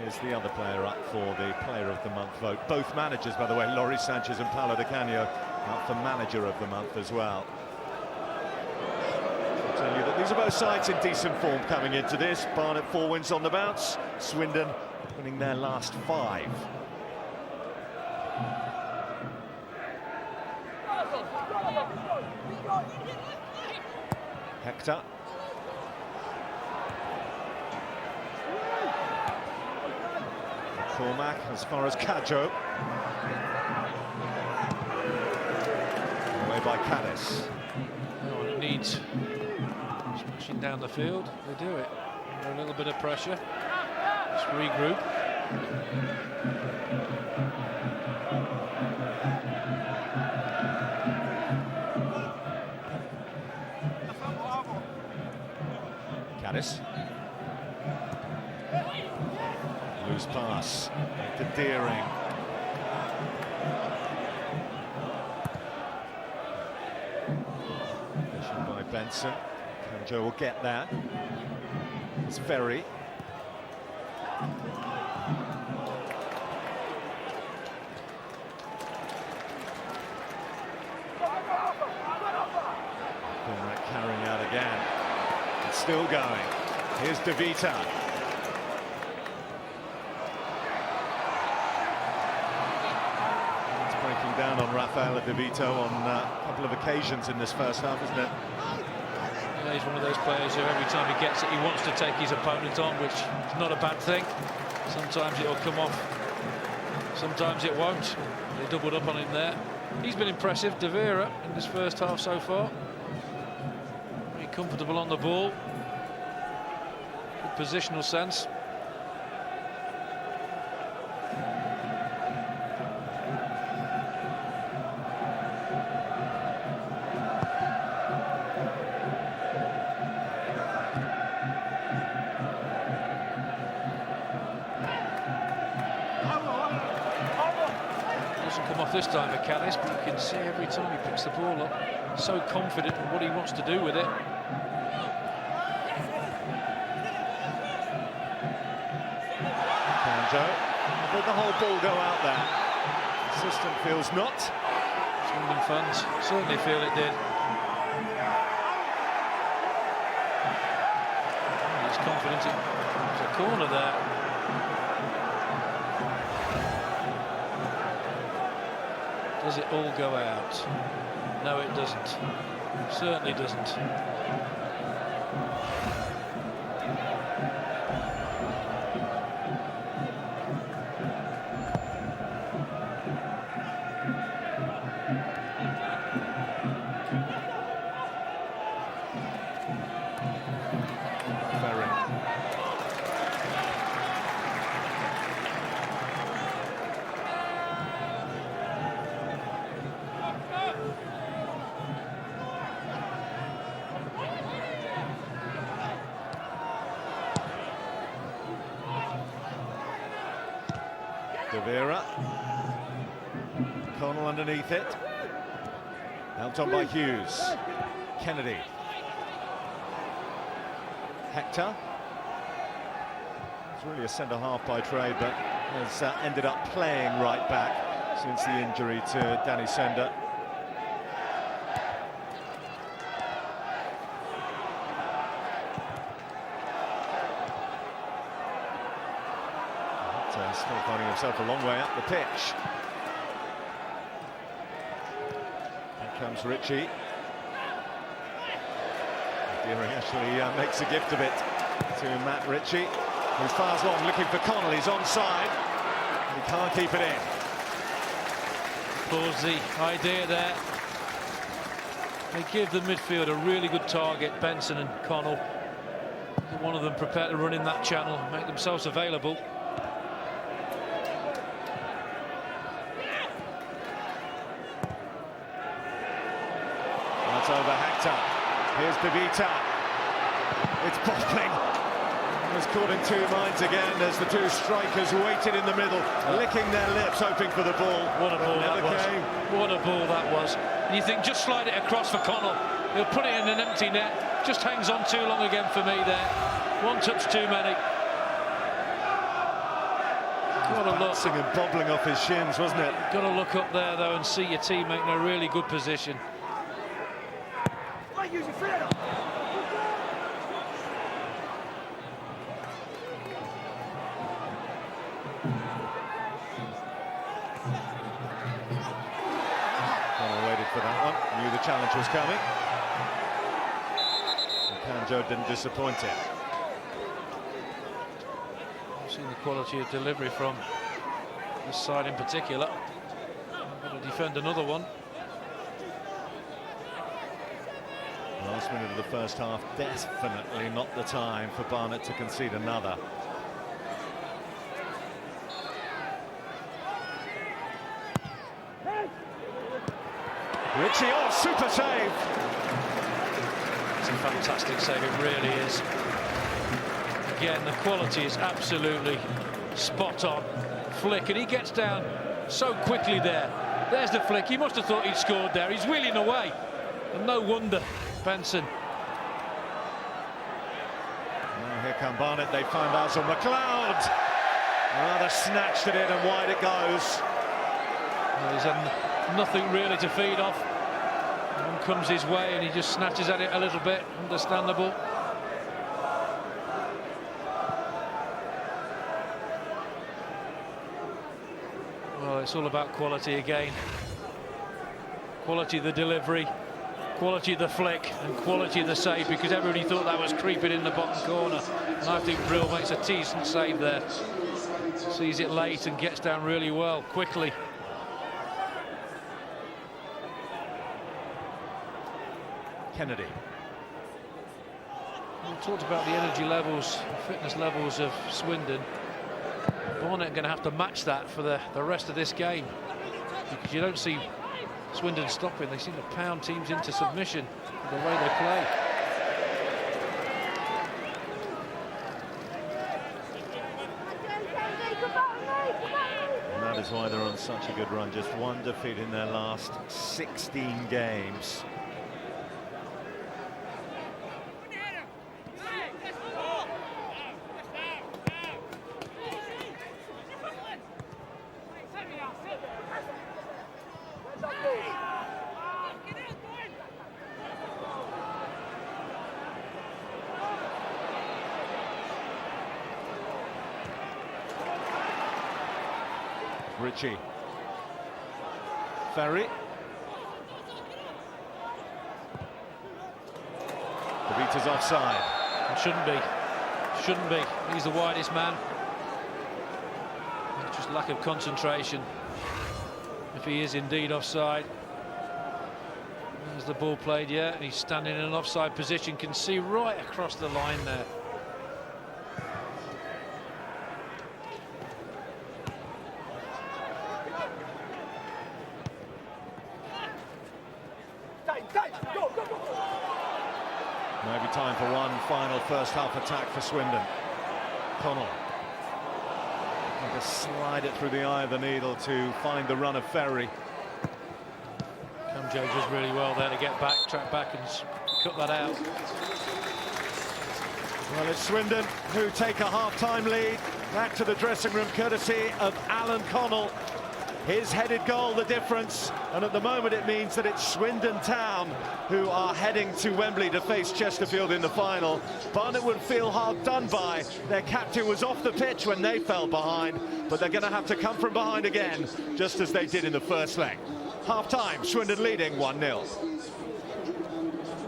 is the other player up for the Player of the Month vote. Both managers, by the way, Laurie Sanchez and Paolo Di Canio, up for Manager of the Month as well. I'll tell you that these are both sides in decent form coming into this. Barnet 4 wins on the bounce. Swindon winning their last 5. Hector. Cormac as far as Cadjo. Away by Caddis. when it needs smashing down the field, they do it. Under a little bit of pressure. Just regroup. Caddis. Loose pass to Deering. Vision by Benson. Joe will get that. It's Ferry. Barnet carrying out again. It's still going. Here's De Vita. It's breaking down on Rafael De Vito on a couple of occasions in this first half, isn't it? Yeah, he's one of those players who every time he gets it, he wants to take his opponent on, which is not a bad thing. Sometimes it'll come off, sometimes it won't. They doubled up on him there. He's been impressive, De Vera, in this first half so far. Very comfortable on the ball. Good positional sense. This time for Caddis, but you can see every time he picks the ball up, so confident in what he wants to do with it. Canjo, did the whole ball go out there? The system feels not. Swindon fans certainly feel it did. He's confident. There's a corner there. Does it all go out? No, it doesn't. Certainly doesn't. De Vera. Connell underneath it. Helped on by Hughes. Kennedy. Hector. It's really a centre-half by trade, but has ended up playing right back since the injury to Danny Sender. but still finding himself a long way up the pitch. Here comes Ritchie. Deering actually makes a gift of it to Matt Ritchie, who fires long, looking for Connell. He's onside. He can't keep it in. Ballsy idea there. They give the midfield a really good target, Benson and Connell. One of them prepared to run in that channel, make themselves available. That's over Hector. Here's Bivita. It's bottling. Was caught in two minds again as the two strikers waited in the middle, licking their lips, hoping for the ball. What a ball that was. Came. What a ball that was. And you think, just slide it across for Connell. He'll put it in an empty net. Just hangs on too long again for me there. One touch too many. Got to look. And bobbling off his shins, wasn't it? Got to look up there though and see your teammate in a really good position. For that one, knew the challenge was coming. And Kanjo didn't disappoint him. I've seen the quality of delivery from this side in particular. I'm going to defend another one. Last minute of the first half, definitely not the time for Barnet to concede another. Ritchie, oh, super save! It's a fantastic save, it really is. Again, the quality is absolutely spot on. Flick, and he gets down so quickly there. There's the flick, he must have thought he'd scored there. He's wheeling away, and no wonder, Benson. Now here come Barnet, they find Arsenal McLeod. Rather snatched it in and wide it goes. Well, he's had nothing really to feed off. One comes his way and he just snatches at it a little bit. Understandable. Well, it's all about quality again. Quality of the delivery, quality of the flick, and quality of the save, because everybody thought that was creeping in the bottom corner. And I think Brill makes a decent save there. Sees it late and gets down really well, quickly. Kennedy. We talked about the energy levels, fitness levels of Swindon. Barnet are going to have to match that for the rest of this game, because you don't see Swindon stopping. They seem to pound teams into submission with the way they play. And that is why they're on such a good run. Just one defeat in their last 16 games. Ritchie. Ferry. Kavita's offside. It shouldn't be. Shouldn't be. He's the widest man. It's just lack of concentration. If he is indeed offside. There's the ball played, yeah. He's standing in an offside position. Can see right across the line there. Maybe time for one final first half attack for Swindon. Connell. Trying to slide it through the eye of the needle to find the run of Ferry. Kamjo does really well there to get back, track back and cut that out. Well, it's Swindon who take a half-time lead. Back to the dressing room courtesy of Alan Connell. His headed goal, the difference, and at the moment it means that it's Swindon Town who are heading to Wembley to face Chesterfield in the final. Barnet would feel hard done by. Their captain was off the pitch when they fell behind, but they're going to have to come from behind again, just as they did in the first leg. Half-time, Swindon leading 1-0.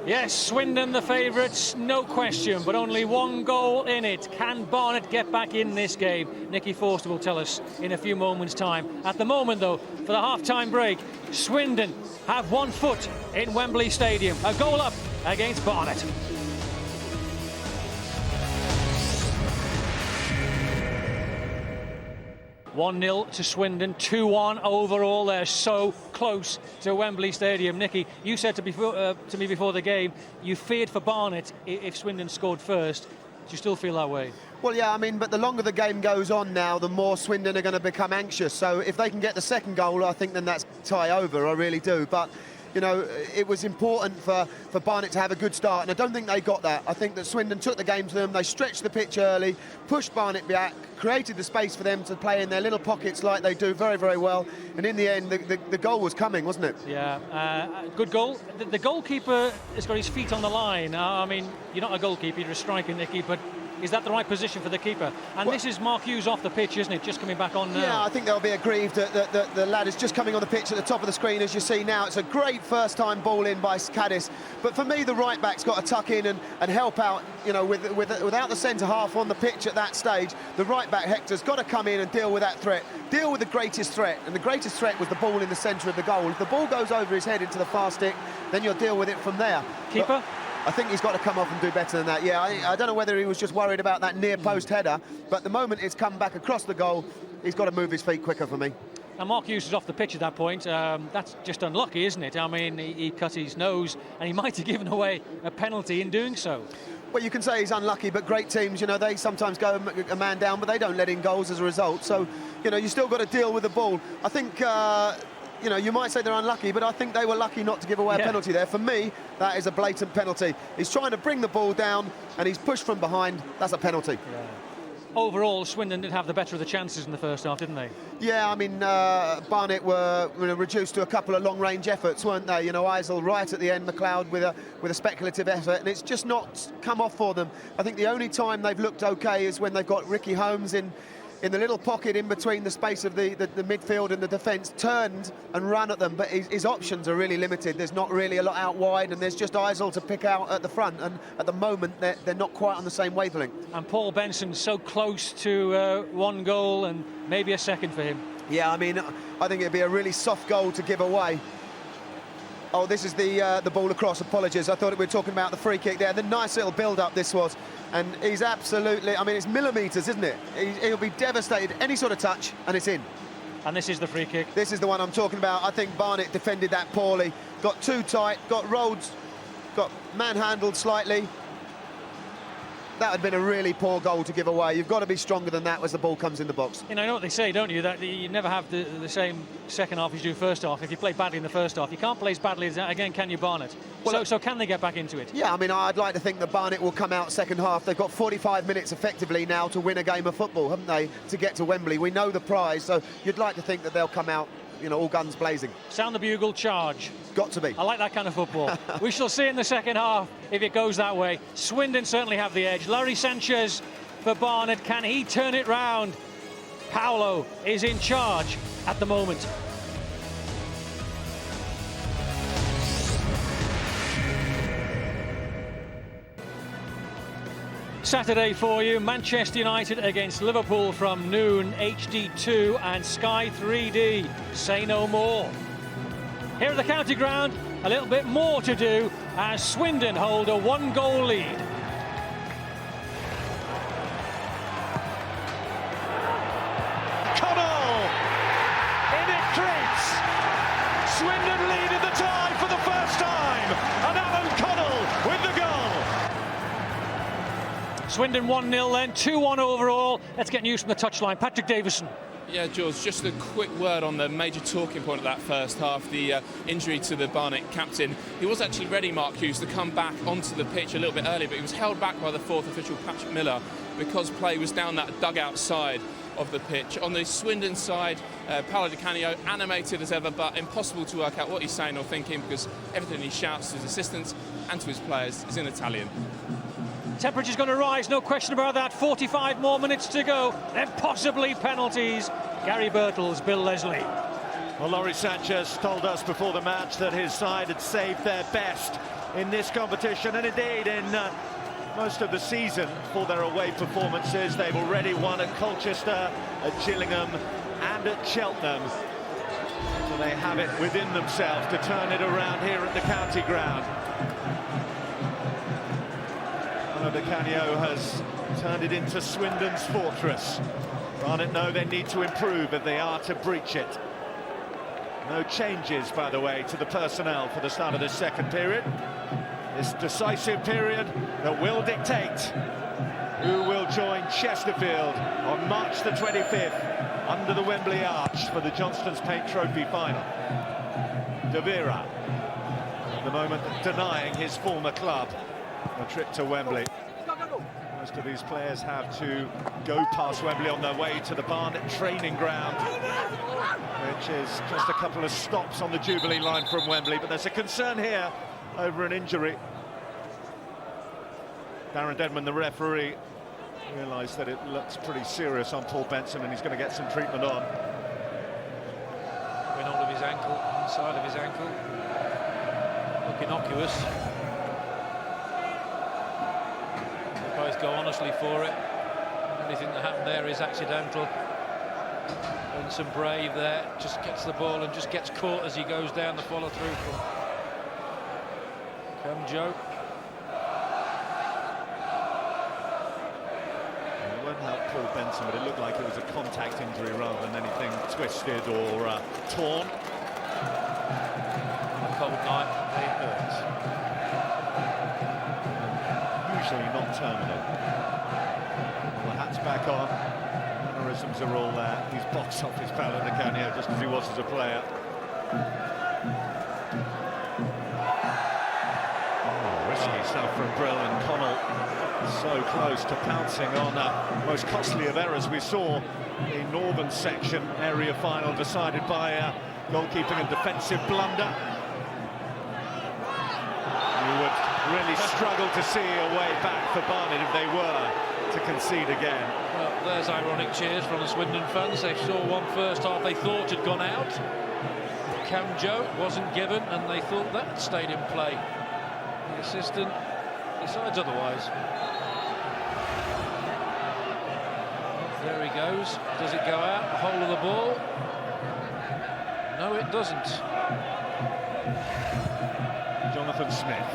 Yes, Swindon the favourites, no question, but only one goal in it. Can Barnet get back in this game? Nicky Forster will tell us in a few moments' time. At the moment, though, for the half-time break, Swindon have 1 foot in Wembley Stadium. A goal up against Barnet. (1-0) to Swindon, 2-1 overall. They're so close to Wembley Stadium. Nicky, you said to me before the game, you feared for Barnet if Swindon scored first. Do you still feel that way? Well, yeah, I mean, but the longer the game goes on now, the more Swindon are going to become anxious. So if they can get the second goal, I think then that's tie over, I really do. But, you know, it was important for Barnet to have a good start, and I don't think they got that. I think that Swindon took the game to them. They stretched the pitch early, pushed Barnet back, created the space for them to play in their little pockets like they do very, very well. And in the end, the goal was coming, wasn't it? Yeah, good goal. The goalkeeper has got his feet on the line. I mean, you're not a goalkeeper, you're a striker, Nicky, but is that the right position for the keeper? And this is Mark Hughes off the pitch, isn't it? Just coming back on now. Yeah, I think they'll be aggrieved that the lad is just coming on the pitch at the top of the screen, as you see now. It's a great first-time ball in by Cadiz. But for me, the right-back's got to tuck in and help out, you know, without the centre-half on the pitch at that stage. The right-back, Hector's got to come in and deal with that threat. Deal with the greatest threat. And the greatest threat was the ball in the centre of the goal. If the ball goes over his head into the far stick, then you'll deal with it from there. Keeper? I think he's got to come off and do better than that. Yeah, I don't know whether he was just worried about that near post header, but the moment it's come back across the goal, he's got to move his feet quicker for me. And Mark Hughes is off the pitch at that point. That's just unlucky, isn't it? I mean, he cut his nose, and he might have given away a penalty in doing so. Well, you can say he's unlucky, but great teams, you know, they sometimes go a man down, but they don't let in goals as a result. So, you know, you still got to deal with the ball. I think... you know, you might say they're unlucky, but I think they were lucky not to give away a penalty there. For me, that is a blatant penalty. He's trying to bring the ball down, and he's pushed from behind. That's a penalty. Yeah. Overall, Swindon did have the better of the chances in the first half, didn't they? Yeah, I mean, Barnet were reduced to a couple of long-range efforts, weren't they? You know, Eisel right at the end, McLeod with a speculative effort, and it's just not come off for them. I think the only time they've looked okay is when they've got Ricky Holmes in the little pocket in between the space of the midfield and the defence, turned and ran at them, but his options are really limited. There's not really a lot out wide, and there's just Eisel to pick out at the front, and at the moment they're not quite on the same wavelength. And Paul Benson so close to 1 goal and maybe a second for him. Yeah, I mean, I think it'd be a really soft goal to give away. Oh, this is the ball across, apologies. I thought we were talking about the free kick there. The nice little build-up this was. And he's absolutely, I mean, it's millimetres, isn't it? He'll be devastated. Any sort of touch, and it's in. And this is the free kick. This is the one I'm talking about. I think Barnet defended that poorly. Got too tight, got rolled, got manhandled slightly. That had been a really poor goal to give away. You've got to be stronger than that as the ball comes in the box. You know what they say, don't you? That you never have the same second half as you do first half. If you play badly in the first half, you can't play as badly as that again, can you, Barnet? Well, so can they get back into it? Yeah, I mean, I'd like to think that Barnet will come out second half. They've got 45 minutes effectively now to win a game of football, haven't they, to get to Wembley. We know the prize, so you'd like to think that they'll come out, you know, all guns blazing. Sound the bugle, charge. Got to be. I like that kind of football. We shall see in the second half if it goes that way. Swindon certainly have the edge. Larry Sanchez for Barnet. Can he turn it round? Paolo is in charge at the moment. Saturday for you, Manchester United against Liverpool from noon, HD2 and Sky 3D. Say no more. Here at the county ground, a little bit more to do as Swindon hold a 1-goal lead. Connell! In it creeps! Swindon lead in the tie for the first time, and Alan Connell with the goal. Swindon 1-0 then, 2-1 overall. Let's get news from the touchline. Patrick Davison. Yeah, George, just a quick word on the major talking point of that first half, the injury to the Barnet captain. He was actually ready, Mark Hughes, to come back onto the pitch a little bit early, but he was held back by the fourth official, Patrick Miller, because play was down that dugout side. of the pitch. On the Swindon side, Paolo Di Canio, animated as ever, but impossible to work out what he's saying or thinking, because everything he shouts to his assistants and to his players is in Italian. Temperature's going to rise, no question about that. 45 more minutes to go, then possibly penalties. Gary Birtles, Bill Leslie. Well, Laurie Sanchez told us before the match that his side had saved their best in this competition, and indeed in most of the season for their away performances. They've already won at Colchester, at Gillingham and at Cheltenham. So they have it within themselves to turn it around here at the county ground. Di Canio has turned it into Swindon's fortress. Barnet know they need to improve if they are to breach it. No changes, by the way, to the personnel for the start of this second period. This decisive period that will dictate who will join Chesterfield on March the 25th under the Wembley Arch for the Johnston's Paint Trophy final. De Vera, at the moment, denying his former club a trip to Wembley. Most of these players have to go past Wembley on their way to the Barnet training ground, which is just a couple of stops on the Jubilee line from Wembley. But there's a concern here over an injury. Darren Dedman, the referee, realised that it looks pretty serious on Paul Benson, and he's going to get some treatment on. Went hold of his ankle, inside of his ankle. Look innocuous. They both go honestly for it. Anything that happened there is accidental. Benson brave there, just gets the ball and just gets caught as he goes down the follow-through from Camjo. It won't help Paul Benson, but it looked like it was a contact injury rather than anything twisted or torn. On a cold night, they hurt. Usually not terminal. Well, the hat's back on. Mannerisms are all there. He's box office Paolo Di Canio just as he was as a player. Risky stuff from Brill, and Connell so close to pouncing on most costly of errors we saw in Northern section area final, decided by goalkeeping and defensive blunder. You would really struggle to see a way back for Barnet if they were to concede again. Well, there's ironic cheers from the Swindon fans. They saw one first half they thought had gone out. Camjo wasn't given, and they thought that had stayed in play. The assistant decides otherwise. There he goes. Does it go out? The whole of the ball? No, it doesn't. Jonathan Smith.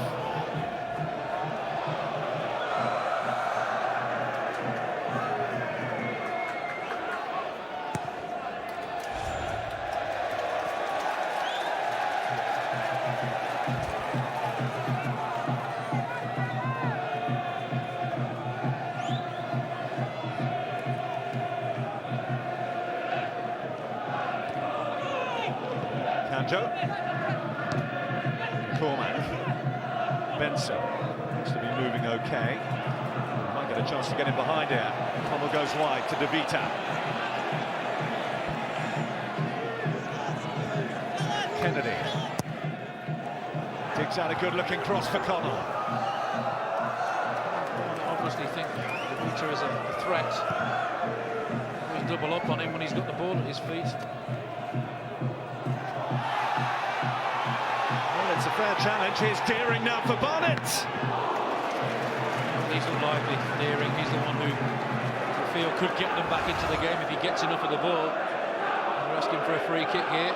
Cormac. Benson looks to be moving okay. Might get a chance to get in behind here. Connell goes wide to De Vita. Kennedy digs out a good-looking cross for Connell. I obviously think De Vita is a threat. We double up on him when he's got the ball at his feet. It's a fair challenge. Here's Deering now for Barnet. He's unlikely. Deering, he's the one who I feel could get them back into the game if he gets enough of the ball. They're asking for a free kick here.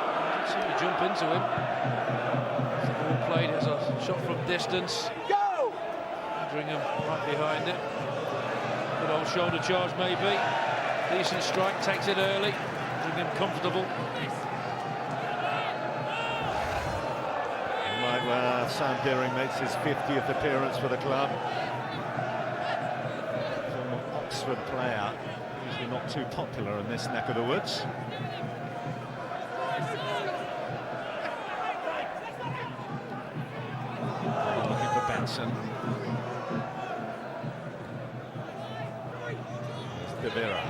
Seem to jump into him. The ball played as a shot from distance. Go! Dringham right behind it. Good old shoulder charge maybe. Decent strike, takes it early. Dringham comfortable. Where Sam Deering makes his 50th appearance for the club. Former Oxford player, usually not too popular in this neck of the woods. Looking for Benson. There's De Vera.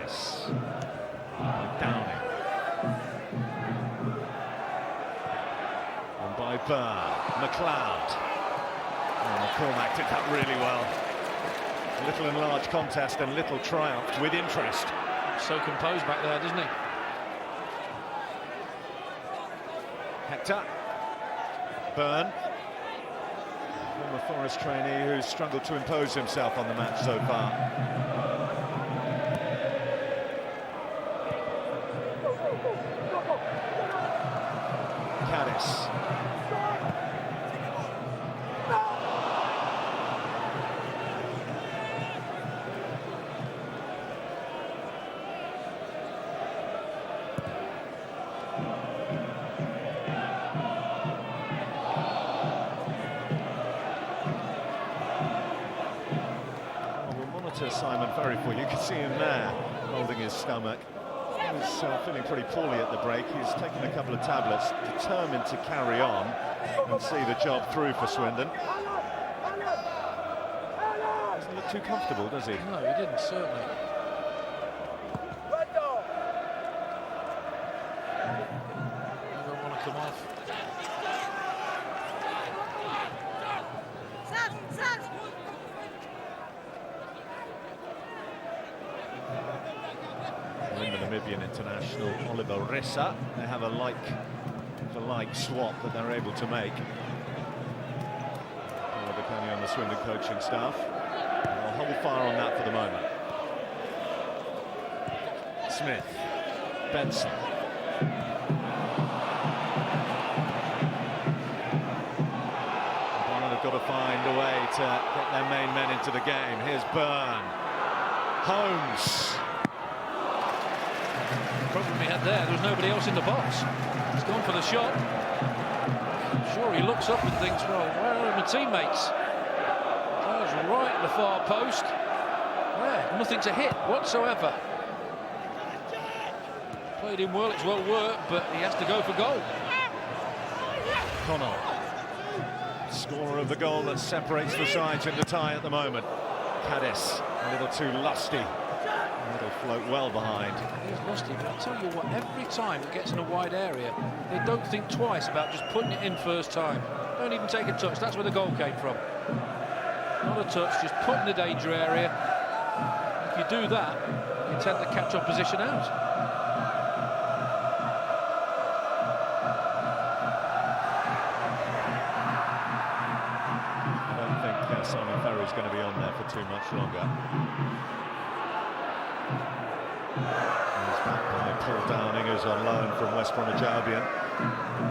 Caddis. Downing. And by Byrne. McLeod. Oh, Cormac did that really well. Little enlarged contest and little triumphed with interest. So composed back there, doesn't he? Hector. Byrne. Former Forest trainee who's struggled to impose himself on the match so far. Caddis. Simon very for you can see him there holding his stomach. He was feeling pretty poorly at the break. He's taken a couple of tablets, determined to carry on and see the job through for Swindon. Doesn't look too comfortable, does he? No, he didn't, certainly. He don't want to come off. Namibian international Oliver Rissa. They have a like-for-like swap that they're able to make. Oliver Kenny on the Swindon coaching staff. They'll hold fire on that for the moment. Smith. Benson. Barnet have got to find a way to get their main men into the game. Here's Byrne. Holmes. The problem he had there was nobody else in the box. He's gone for the shot. I'm sure he looks up and thinks, well, where are my teammates? That was right at the far post. Yeah, nothing to hit whatsoever. Played him well, it's well worked, but he has to go for goal. Connell, scorer of the goal that separates the sides in the tie at the moment. Caddis, a little too lusty. It'll float well behind. He's lusty, but I'll tell you what, every time it gets in a wide area, they don't think twice about just putting it in first time. Don't even take a touch, that's where the goal came from. Not a touch, just put in the danger area. If you do that, you tend to catch opposition out. I don't think Simon Ferry's going to be on there for too much longer. He's back by Paul Downing, who's on loan from West Bromwich Albion.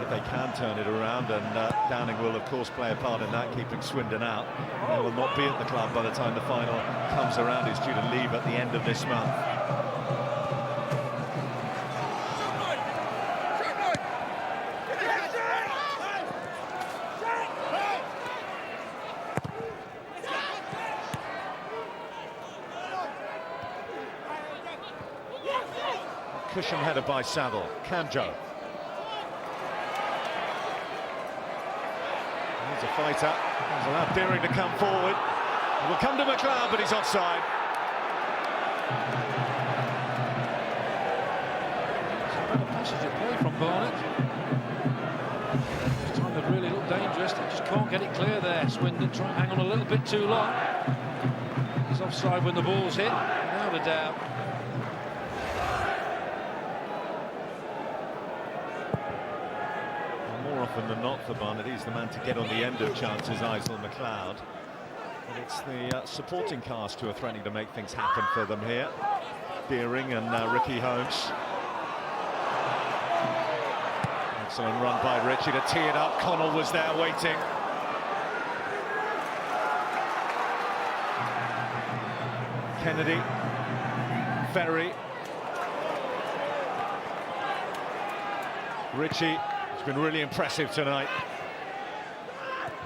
If they can turn it around, and Downing will of course play a part in that, keeping Swindon out. They will not be at the club by the time the final comes around. He's due to leave at the end of this month. Cushion header by Saville. Kanjo. He's a fighter. He's allowed Deering to come forward. He will come to McLeod, but he's offside. It's a better passage of play from Barnet. This time they've really looked dangerous. They just can't get it clear there. Swindon trying to hang on a little bit too long. He's offside when the ball's hit, without a doubt. Often than not for Barnet, he's the man to get on the end of chances, Isel McLeod. But it's the supporting cast who are threatening to make things happen for them here. Deering and Ricky Holmes. Excellent run by Ritchie to tee it up. Connell was there waiting. Kennedy. Ferry. Ritchie. Been really impressive tonight.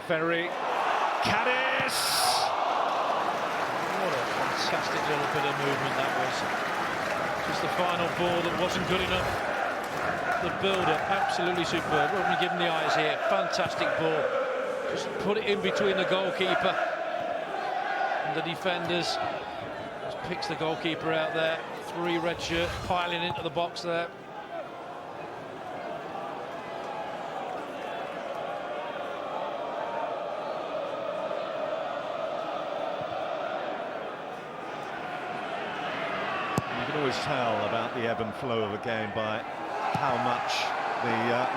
Ferry. Caddis! What a fantastic little bit of movement that was. Just the final ball that wasn't good enough. The build-up, absolutely superb. We're going to give him the eyes here. Fantastic ball. Just put it in between the goalkeeper and the defenders. Just picks the goalkeeper out there. 3 red shirts piling into the box there. You can always tell about the ebb and flow of a game by how much the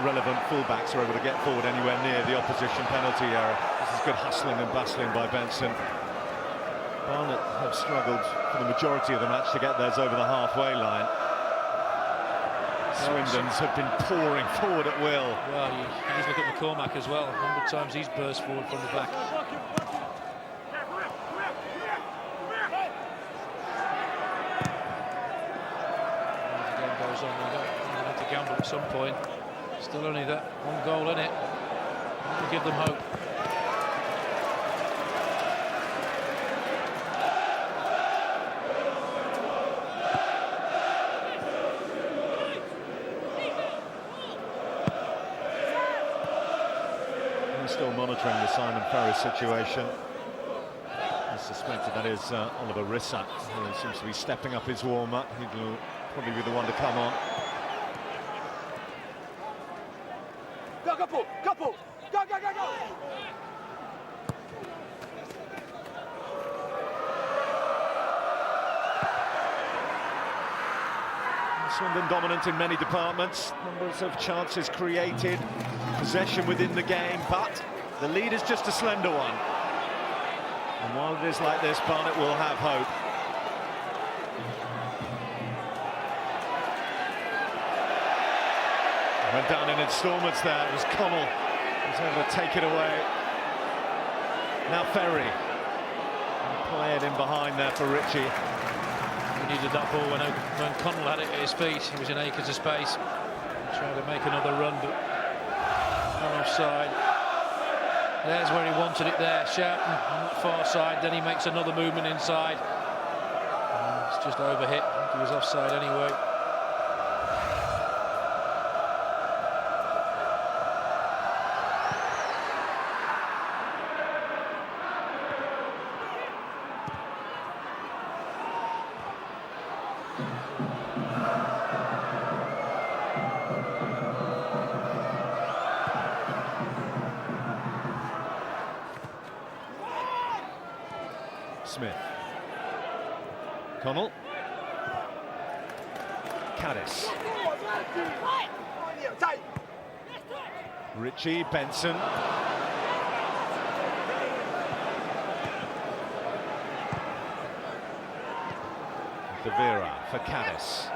relevant fullbacks are able to get forward anywhere near the opposition penalty area. This is good hustling and bustling by Benson. Barnet have struggled for the majority of the match to get theirs over the halfway line. Swindon's have been pouring forward at will. Well, you just look at McCormack as well. A number of times he's burst forward from the back. As the game goes on, they'll have to gamble at some point. Still only that 1 goal in it. That'll give them hope. Still monitoring the Simon Ferry situation. I suspected that is Oliver Rissa, who seems to be stepping up his warm-up. He'll probably be the one to come on. Go, go, go, go, go, go, go, go. Swindon dominant in many departments, numbers of chances created, possession within the game, but the lead is just a slender one. And while it is like this, Barnet will have hope. Went down in instalments there. It was Connell who's able to take it away. Now Ferry. Play it in behind there for Ritchie. He needed that ball when Connell had it at his feet. He was in acres of space. Trying to make another run, but not offside. There's where he wanted it there. Shouting on the far side. Then he makes another movement inside. It's just overhit. I think he was offside anyway. Smith. Connell. Caddis. Ritchie, Benson. De Vera for Caddis.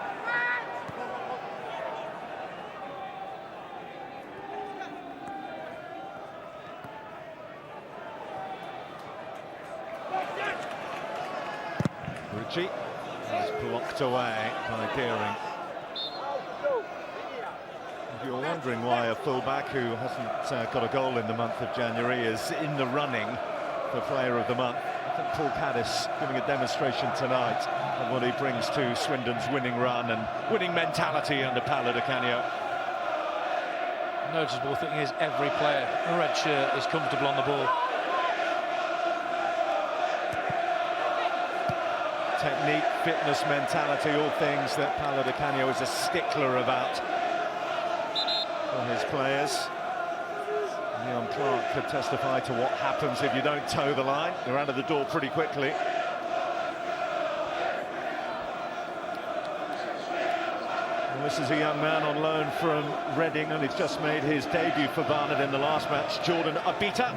Ritchie is blocked away by Deering. If you're wondering why a fullback who hasn't got a goal in the month of January is in the running for Player of the Month, I think Paul Caddis giving a demonstration tonight of what he brings to Swindon's winning run and winning mentality under Paolo Di Canio. Noticeable thing is every player in a red shirt is comfortable on the ball. Technique, fitness, mentality, all things that Paolo Di Canio is a stickler about for his players. Leon Clark could testify to what happens if you don't toe the line. You're out of the door pretty quickly. Well, this is a young man on loan from Reading, and he's just made his debut for Barnet in the last match, Jordan Abita.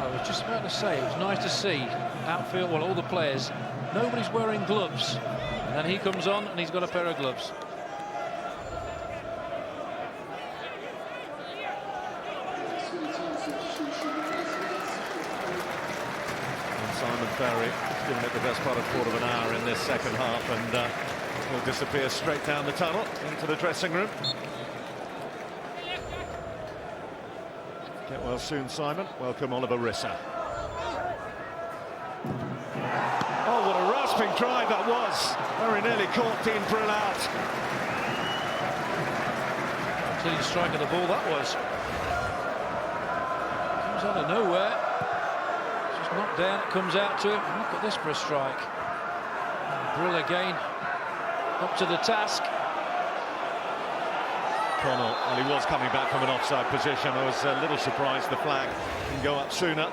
I was just about to say, it was nice to see outfield, well, all the players, nobody's wearing gloves, and then he comes on and he's got a pair of gloves. And Simon Ferry has given it the best part of a quarter of an hour in this second half, and will disappear straight down the tunnel into the dressing room. Get well soon, Simon. Welcome, Oliver Rissa. Oh, what a rasping drive that was. Very nearly caught Dean Brill out. Clean strike of the ball that was. Comes out of nowhere. Just Knocked down, it comes out to him. Look at this for a strike. Brill again, up to the task. Connell, well, he was coming back from an offside position. I was a little surprised the flag didn't go up sooner.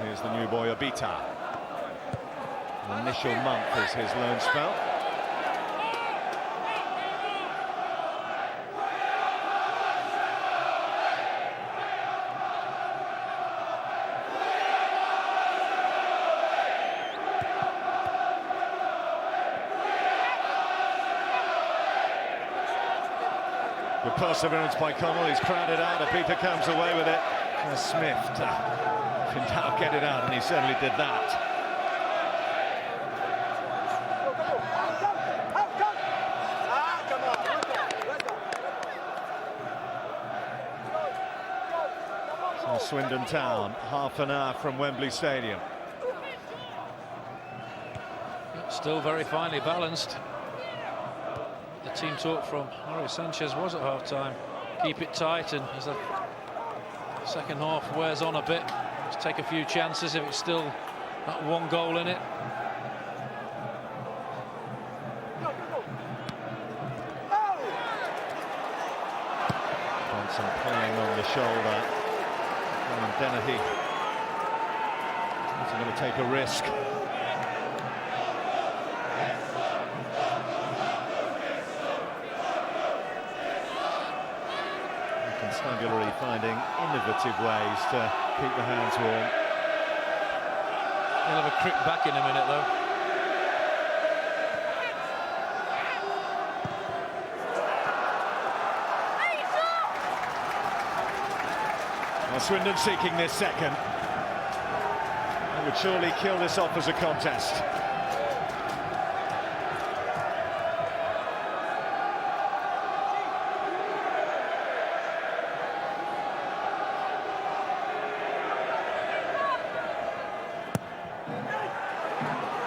Here's the new boy, Obita. The initial month is his loan spell. Good perseverance by Connell. He's crowded out. Obita comes away with it. Smith can now get it out, and he certainly did that. So Swindon Town, half an hour from Wembley Stadium. Still very finely balanced. The team talk from Mario Sanchez was at half-time. Keep it tight, and as the second half wears on a bit, just take a few chances if it's still that one goal in it. Johnson playing on the shoulder. And Dennehy isn't going to take a risk. Constabulary finding innovative ways to keep the hands warm. He'll have a crick back in a minute, though. Well, Swindon seeking this second. They would surely kill this off as a contest.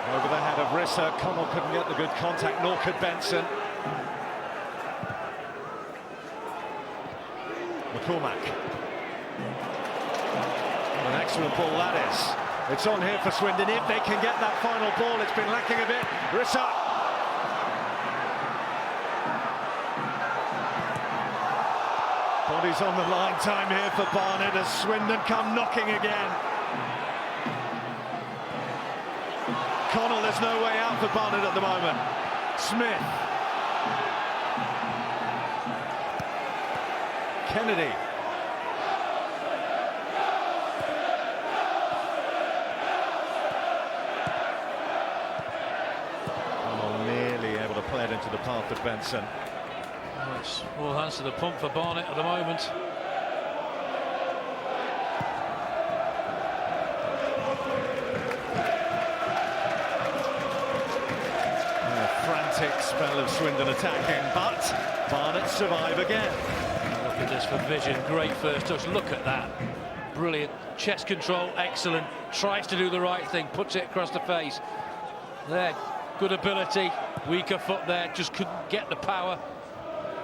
Over the head of Rissa, Connell couldn't get the good contact, nor could Benson. McCormack. What an excellent ball that is. It's on here for Swindon if they can get that final ball. It's been lacking a bit. Rissa. Bodies on the line, time here for Barnet as Swindon come knocking again. Connell, there's no way out for Barnet at the moment. Smith. Kennedy. Connell nearly able to play it into the path of Benson. Well, it's all hands to the pump for Barnet at the moment. Frantic spell of Swindon attacking, but Barnet survive again. Look at this for vision, great first touch, look at that. Brilliant, chest control, excellent, tries to do the right thing, puts it across the face. There, good ability, weaker foot there, just couldn't get the power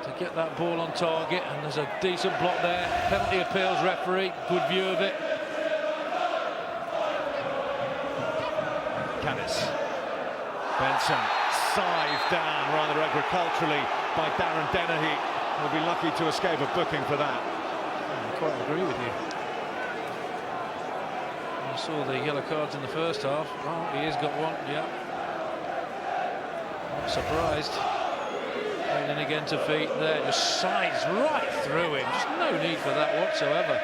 to get that ball on target, and there's a decent block there. Penalty appeals referee, good view of it. Canis. Benson. Scythed down rather agriculturally by Darren Dennehy. Will be lucky to escape a booking for that. I quite agree with you. I saw the yellow cards in the first half. Oh, he has got one, yeah. Not surprised. Training again to feet there, just scythes right through him. Just no need for that whatsoever.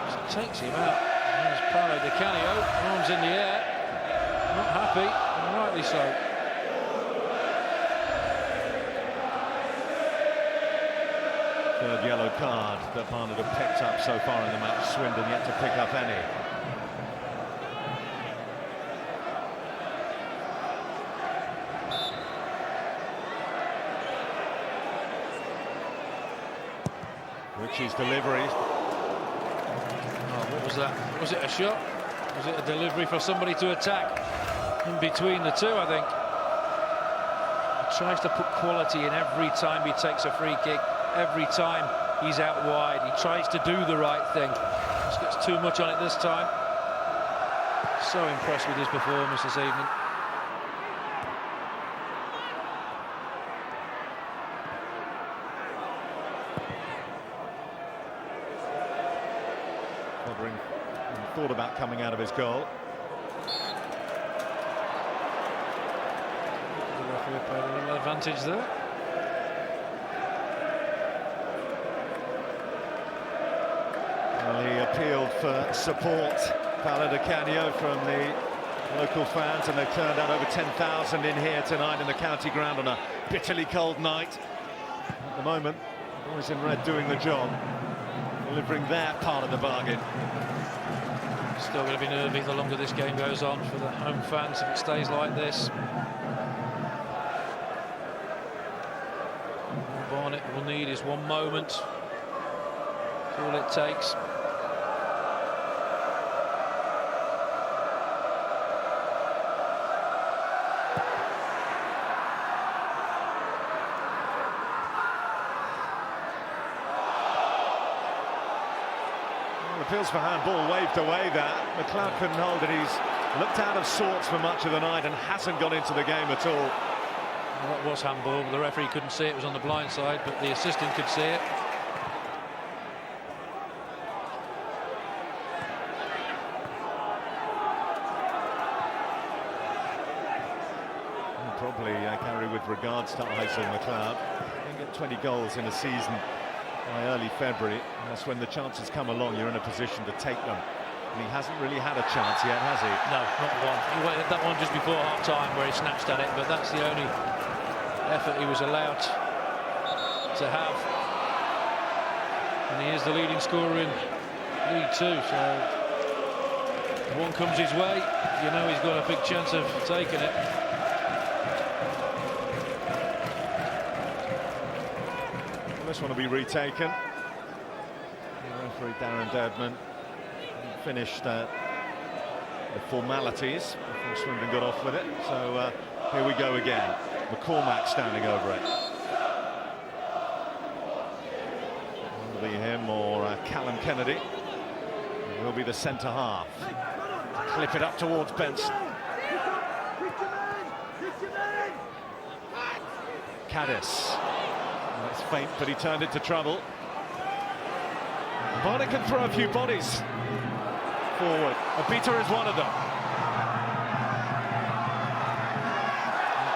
Just takes him out. There's Paolo Di Canio, arms in the air. Not happy. Rightly so. Third yellow card that Barnet have picked up so far in the match. Swindon yet to pick up any. Richie's delivery. Oh, what was that? Was it a shot? Was it a delivery for somebody to attack? In between the two, I think. He tries to put quality in every time he takes a free kick. Every time he's out wide, he tries to do the right thing. Just gets too much on it this time. So impressed with his performance this evening. Covering, thought about coming out of his goal. The referee played a little advantage there. Well, he appealed for support, Paolo Di Canio, from the local fans, and they've turned out over 10,000 in here tonight in the county ground on a bitterly cold night. At the moment, the boys in red doing the job, delivering their part of the bargain. Still going to be nervy the longer this game goes on for the home fans if it stays like this. All Barnet will need is one moment. That's all it takes. Appeals for handball, waved away that. McLeod couldn't hold it. He's looked out of sorts for much of the night and hasn't got into the game at all. Well, that was handball, but the referee couldn't see it. It was on the blind side, but the assistant could see it. And probably carry with regards to Isaac McLeod. He didn't get 20 goals in a season by early February, and that's when the chances come along, you're in a position to take them. And he hasn't really had a chance yet, has he? No, not one. He waited that one just before half-time where he snatched at it, but that's the only effort he was allowed to have. And he is the leading scorer in League Two, so if one comes his way, you know he's got a big chance of taking it. This one will be retaken. The referee Darren Deadman finished the formalities before Swindon got off with it. So here we go again. McCormack standing over it. It'll be him or Callum Kennedy. It will be the centre half. Clip it up towards Benson. Caddis. That's faint, but he turned it to trouble. Barnet can throw a few bodies forward. Abita is one of them.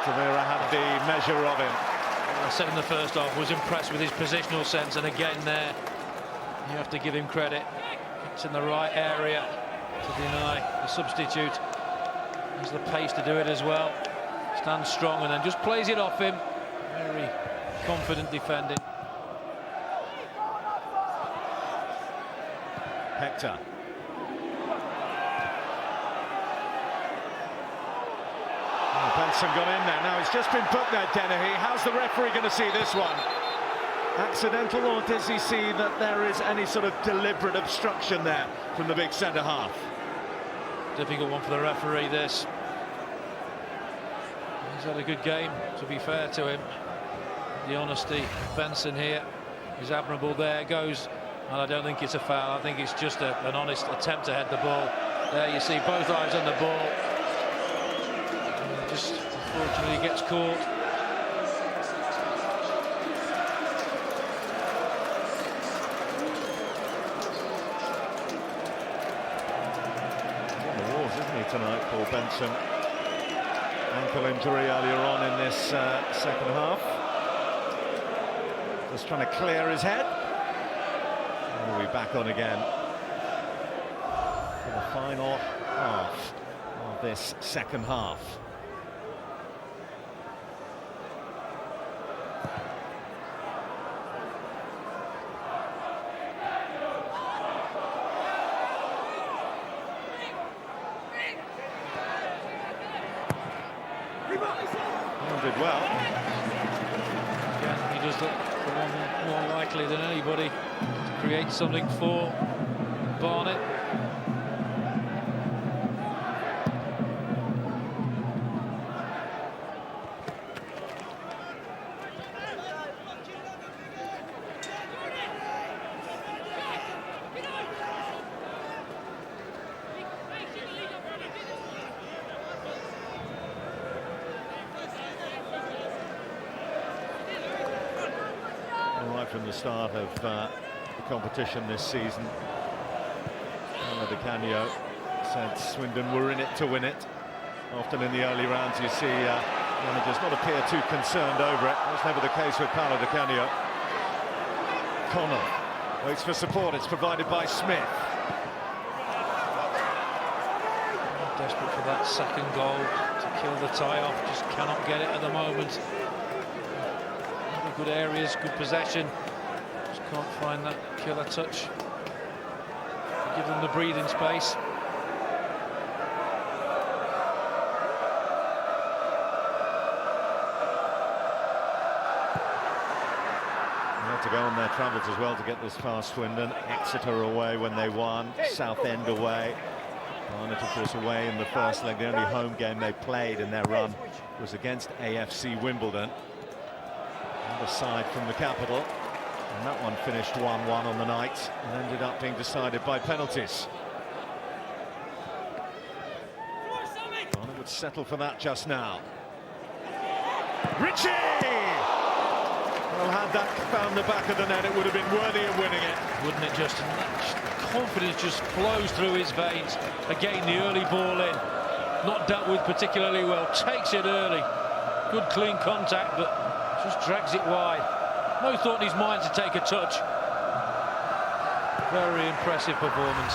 Tavera had the measure of him. I said in the first half, was impressed with his positional sense, and again there, you have to give him credit. It's in the right area to deny the substitute. Has the pace to do it as well. Stands strong and then just plays it off him. Very confident defending. Hector. Oh, Benson got in there. Now he's just been booked there, Dennehy. How's the referee going to see this one? Accidental, or does he see that there is any sort of deliberate obstruction there from the big centre half? Difficult one for the referee, this. He's had a good game, to be fair to him. The honesty of Benson here is admirable. There it goes, and I don't think it's a foul. I think it's just an honest attempt to head the ball. There you see both eyes on the ball. And just unfortunately gets caught. He's on the walls, isn't he, tonight, Paul Benson? Ankle injury earlier on in this second half. Just trying to clear his head. And we'll be back on again for the final half of this second half. well. Again, he does look the one more likely than anybody to create something for Barnet. Right from the start of the competition this season, Di Canio said Swindon were in it to win it. Often in the early rounds you see managers not appear too concerned over it. That's never the case with Di Canio. Connell waits for support. It's provided by Smith. Desperate for that second goal to kill the tie-off, just cannot get it at the moment. Good areas, good possession, just can't find that killer touch. Give them the breathing space. They had to go on their travels as well to get this past Swindon. Exeter away when they won, Southend away. Barnet, of course, away in the first leg. The only home game they played in their run was against AFC Wimbledon. Aside from the capital, and that one finished 1-1 on the night and ended up being decided by penalties. Barnet would settle for that just now. Ritchie! Well, had that found the back of the net, it would have been worthy of winning it. Wouldn't it just? Confidence just flows through his veins. Again, the early ball in, not dealt with particularly well, takes it early. Good clean contact, but just drags it wide. No thought in his mind to take a touch. Very impressive performance.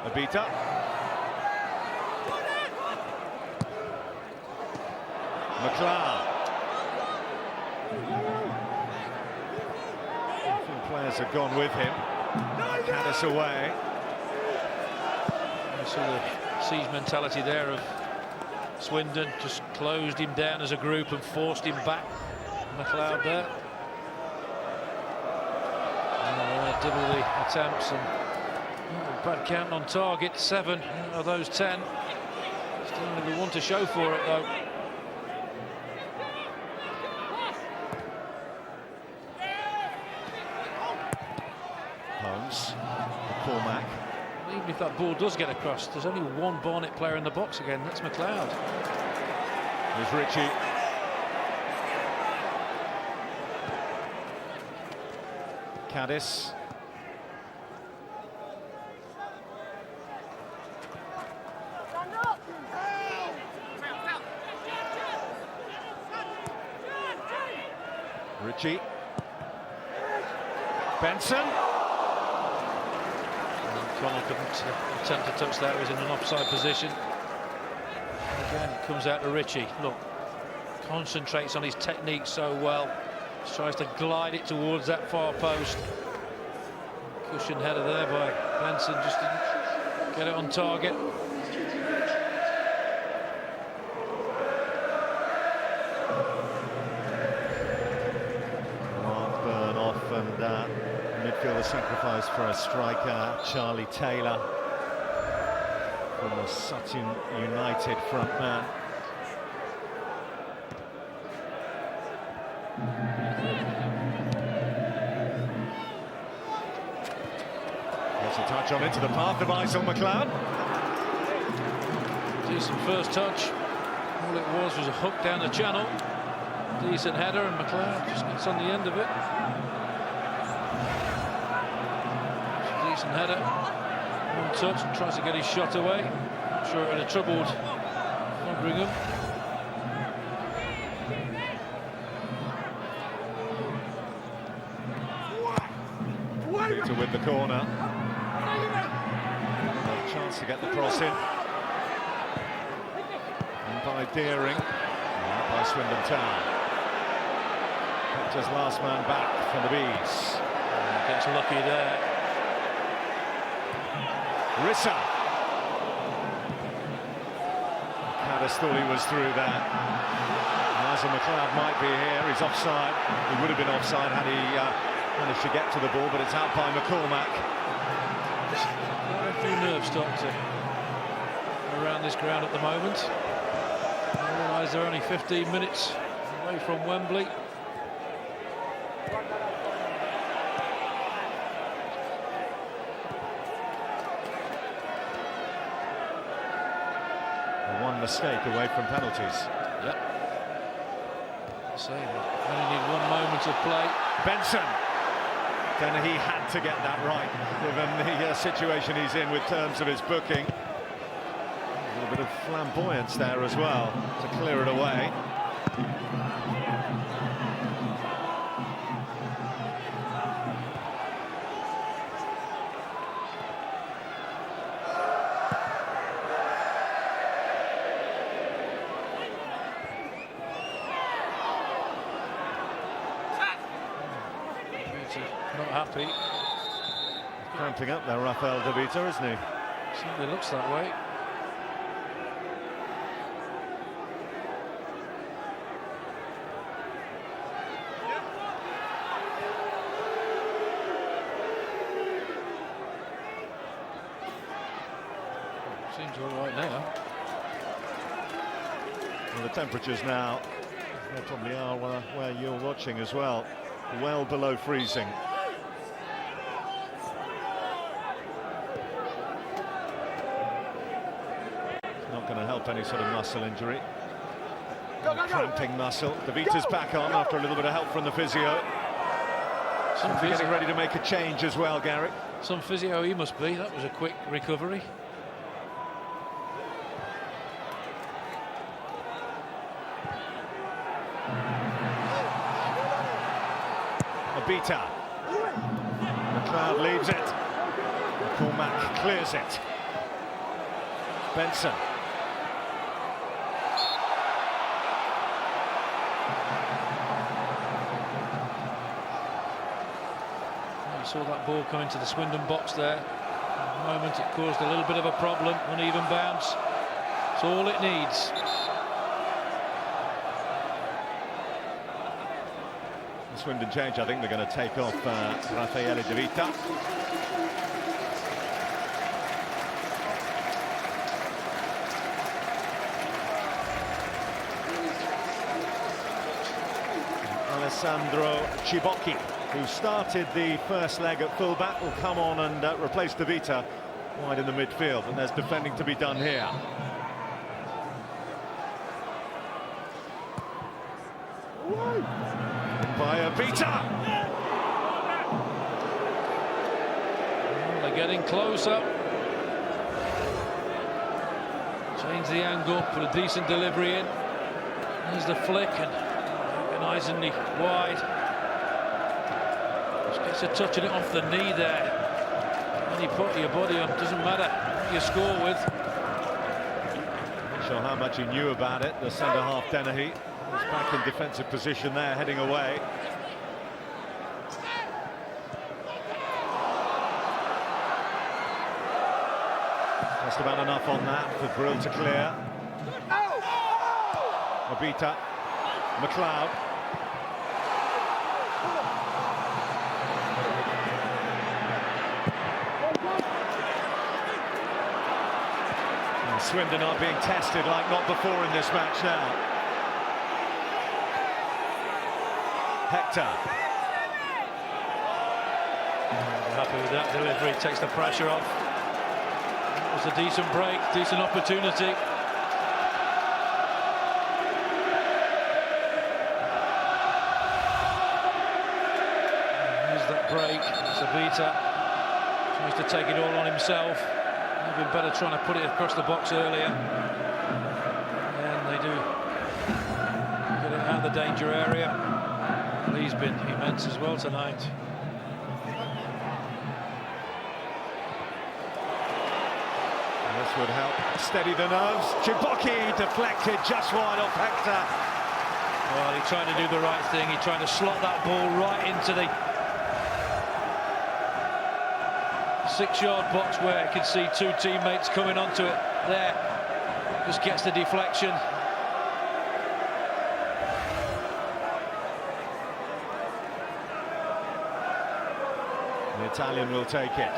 Abita. McLeod. Players have gone with him. Caddis away. You see the siege mentality there of Swindon, just closed him down as a group and forced him back. McLeod there. Double the attempts and bad count on target. 7 of those 10. Still only one to show for it though. McCormack. Even if that ball does get across, there's only one Barnet player in the box again, that's McLeod. There's Ritchie. Caddis. Ritchie. Benson. Connell couldn't attempt to touch that, he was in an offside position. Again, it comes out to Ritchie. Look, concentrates on his technique so well. Just tries to glide it towards that far post. Cushion header there by Benson, just didn't get it on target. Mark Byrne off and midfielder sacrifice for a striker, Charlie Taylor, from the Sutton United front man. Gets a touch on into the path of Isel McLeod. Decent first touch. All it was a hook down the channel. Decent header, and McLeod just gets on the end of it. Decent header. One touch and tries to get his shot away. I'm sure it would have troubled Brigham. To win the corner. A chance to get the cross in. And by Deering, by Swindon Town. Just last man back for the Bees. Gets lucky there. Rissa. Caddis thought he was through there. Nigel McLeod might be here. He's offside. He would have been offside had he managed to get to the ball, but it's out by McCormack. A few nerves start to around this ground at the moment. I realise they're only 15 minutes away from Wembley. One mistake away from penalties. Yep. So only need one moment of play. Benson. Then he had to get that right, given the situation he's in with terms of his booking. A little bit of flamboyance there as well to clear it away. Not happy. Cramping up there, Rafael De Vita, isn't he? Certainly looks that way. Seems all right now. Well, the temperatures now, they probably are where you're watching as well, well below freezing. Not going to help any sort of muscle injury. Cramping muscle. De Vita's back on after a little bit of help from the physio. Getting ready to make a change as well, Gary. Some physio he must be. That was a quick recovery. Abita. McLeod leaves it. McCormack clears it. Benson. You saw that ball come into the Swindon box there. At the moment it caused a little bit of a problem. Uneven bounce. It's all it needs. Swindon change, I think they're going to take off Raffaele De Vita. Alessandro Cibocchi, who started the first leg at fullback, will come on and replace De Vita wide in the midfield, and there's defending to be done here. By Abita. They're getting closer. Change the angle, put a decent delivery in. There's the flick and organisingly wide. Just gets a touch on it off the knee there. When you put your body on, doesn't matter what you score with. Not sure how much he knew about it, the centre-half Dennehy. He's back in defensive position there, heading away. Just about enough on that for Brill to clear. Abita, McLeod. And Swindon are being tested like not before in this match now. Hector. Happy with that delivery, takes the pressure off. It was a decent break, decent opportunity. Here's that break, Abita tries to take it all on himself. Would have been better trying to put it across the box earlier. And they do get it out of the danger area. He's been immense as well tonight. This would help steady the nerves. Cibocchi deflected just wide off Hector. Well, he tried to do the right thing. He tried to slot that ball right into the 6-yard box where he could see two teammates coming onto it. There, just gets the deflection. The Italian will take it.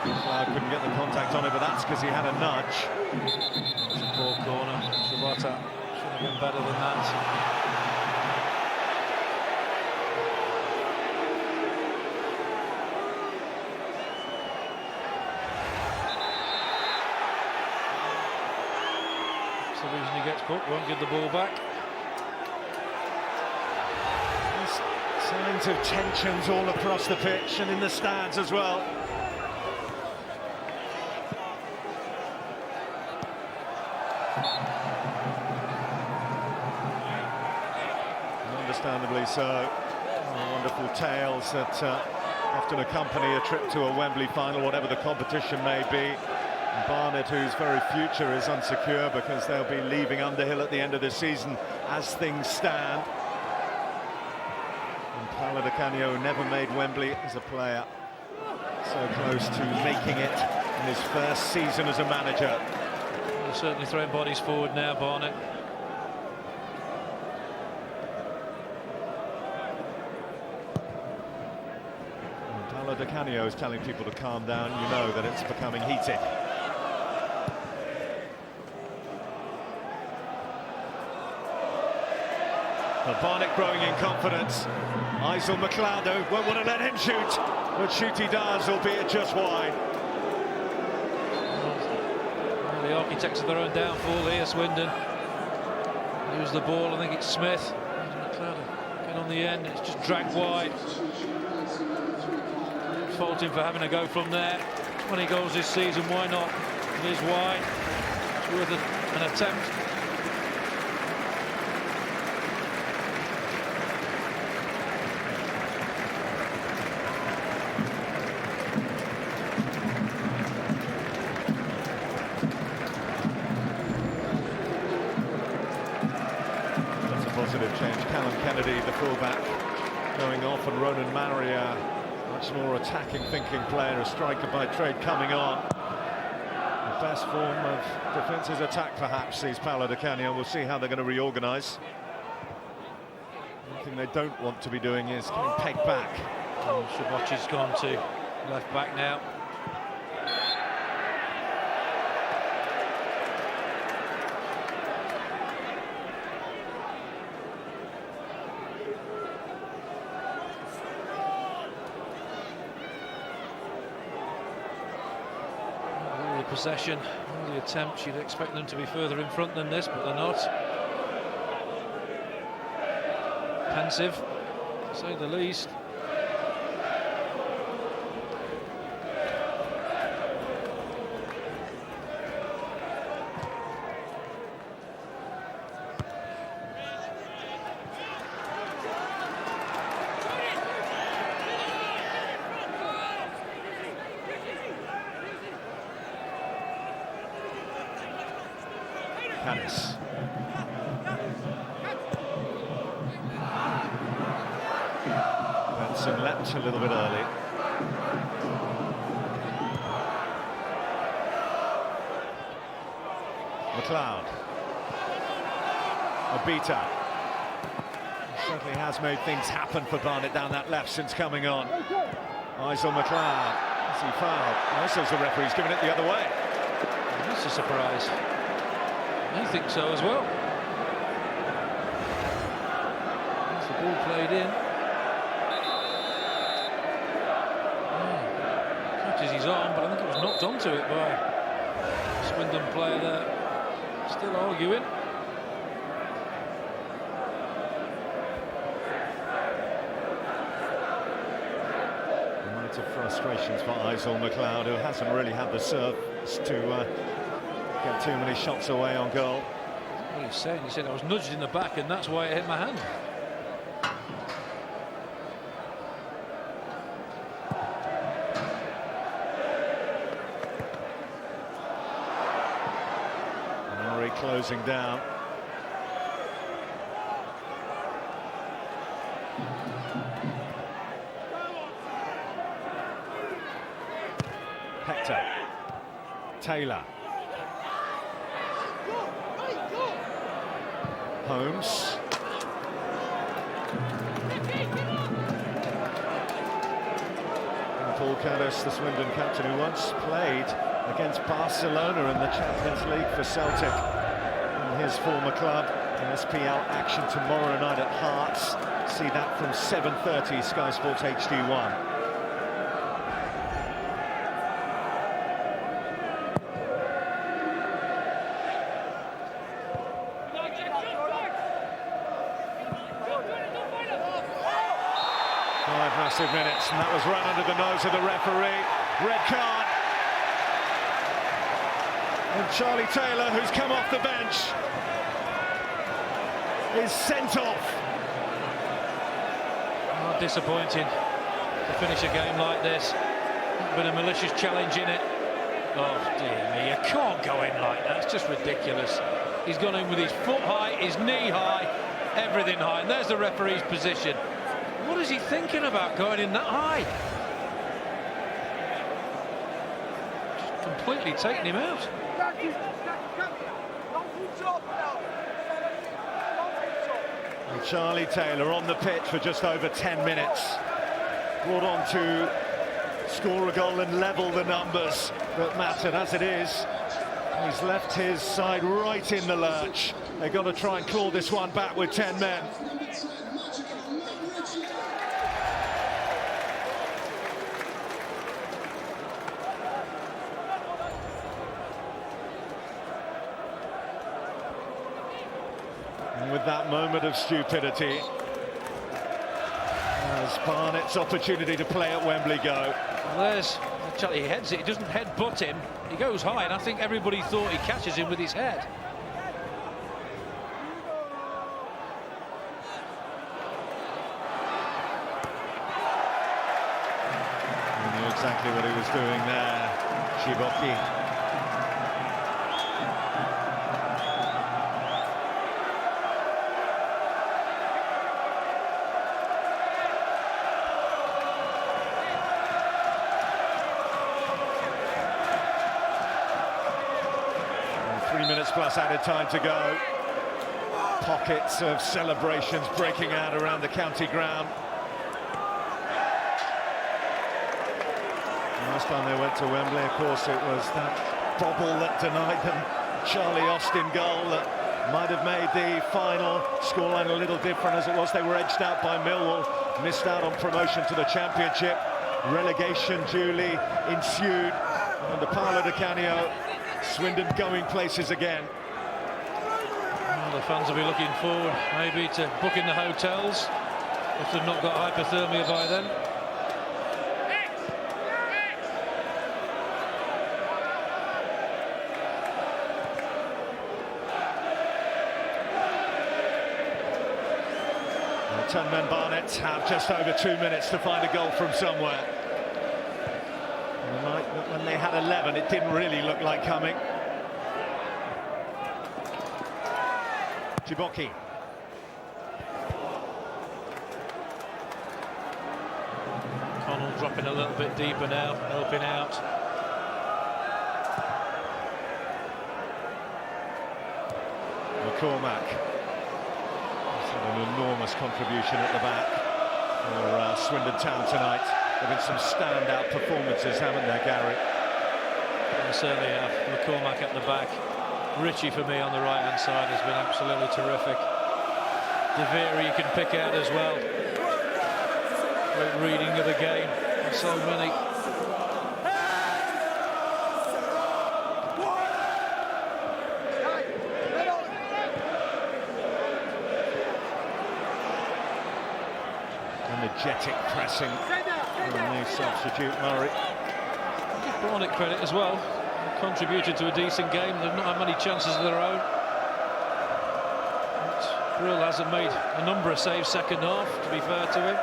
McLeod couldn't get the contact on it, but that's because he had a nudge. It's a poor corner. Shibata should have been better than that. That's the reason he gets booked. Won't give the ball back. Signs of tensions all across the pitch and in the stands as well. Understandably so. Wonderful tales that often accompany a trip to a Wembley final, whatever the competition may be. Barnet, whose very future is unsecure because they'll be leaving Underhill at the end of the season as things stand. And Paolo Di Canio never made Wembley as a player. So close to making it in his first season as a manager. They're certainly throwing bodies forward now, Barnet. Paolo Di Canio is telling people to calm down. You know that it's becoming heated. Well, Barnet growing in confidence. Aysel McLeod won't want to let him shoot, but shoot he does, albeit just wide. Well, the architects of their own downfall here, Swindon. Lose the ball, I think it's Smith. McLeod get on the end, it's just dragged wide. Fault him for having a go from there. 20 goals this season, why not? It is wide. It's worth an attempt. That's a positive change. Callum Kennedy, the fullback, going off, and Ronan Maria, much more attacking thinking player, a striker by trade, coming on. The best form of defence is attack, perhaps, sees Paolo Di Canio. We'll see how they're going to reorganise. One thing they don't want to be doing is getting pegged back. Oh, Shibachi's gone to left back now. Possession, all the attempts, you'd expect them to be further in front than this, but they're not. Pensive, to say the least. Canis. Benson leapt a little bit early. McLeod. Obita. Certainly has made things happen for Barnet down that left since coming on. Aysel McLeod. Is he fouled? No, says the referee's giving it the other way. That's a surprise. I think so as well. That's the ball played in. Catches his arm, but I think it was knocked onto it by a Swindon player there. Still arguing. A night of frustrations for Aysel McLeod, who hasn't really had the serve to get too many shots away on goal. What he's saying, he said I was nudged in the back and that's why it hit my hand. closing down. Hector. Taylor. Holmes. And Paul Caddis, the Swindon captain, who once played against Barcelona in the Champions League for Celtic in his former club. In SPL action tomorrow night at Hearts. See that from 7:30, Sky Sports HD1. Massive minutes, and that was right under the nose of the referee. Red card. And Charlie Taylor, who's come off the bench, is sent off. Oh, disappointing to finish a game like this. Been a malicious challenge in it. Oh dear me, you can't go in like that. It's just ridiculous. He's gone in with his foot high, his knee high, everything high, and there's the referee's position. What is he thinking about going in that high? Just completely taking him out. And Charlie Taylor on the pitch for just over 10 minutes. Brought on to score a goal and level the numbers that mattered. As it is, he's left his side right in the lurch. They've got to try and claw this one back with 10 men. With that moment of stupidity, as Barnet's opportunity to play at Wembley go. Well, there's actually he heads it. He doesn't headbutt him. He goes high, and I think everybody thought he catches him with his head. He knew exactly what he was doing there, Shiboki. 3 minutes plus added time to go. Pockets of celebrations breaking out around the county ground. Last time they went to Wembley, of course, it was that bobble that denied them Charlie Austin goal that might have made the final scoreline a little different. As it was, they were edged out by Millwall, missed out on promotion to the Championship. Relegation duly ensued, and the Paolo Di Canio, Swindon going places again. Well, the fans will be looking forward maybe to booking the hotels if they've not got hypothermia by then. Well, 10 men Barnet have just over 2 minutes to find a goal from somewhere. When they had 11, it didn't really look like coming. Shiboki. Connell dropping a little bit deeper now, helping out. McCormack. He's had an enormous contribution at the back for Swindon Town tonight. There have been some standout performances, haven't there, Gary? They certainly have. McCormack at the back. Ritchie, for me, on the right-hand side has been absolutely terrific. De Vera you can pick out as well. Great reading of the game. And so many. Energetic pressing from the substitute Murray. Give Barnet credit as well. Contributed to a decent game. They've not had many chances of their own. But Brill hasn't made a number of saves second half, to be fair to him.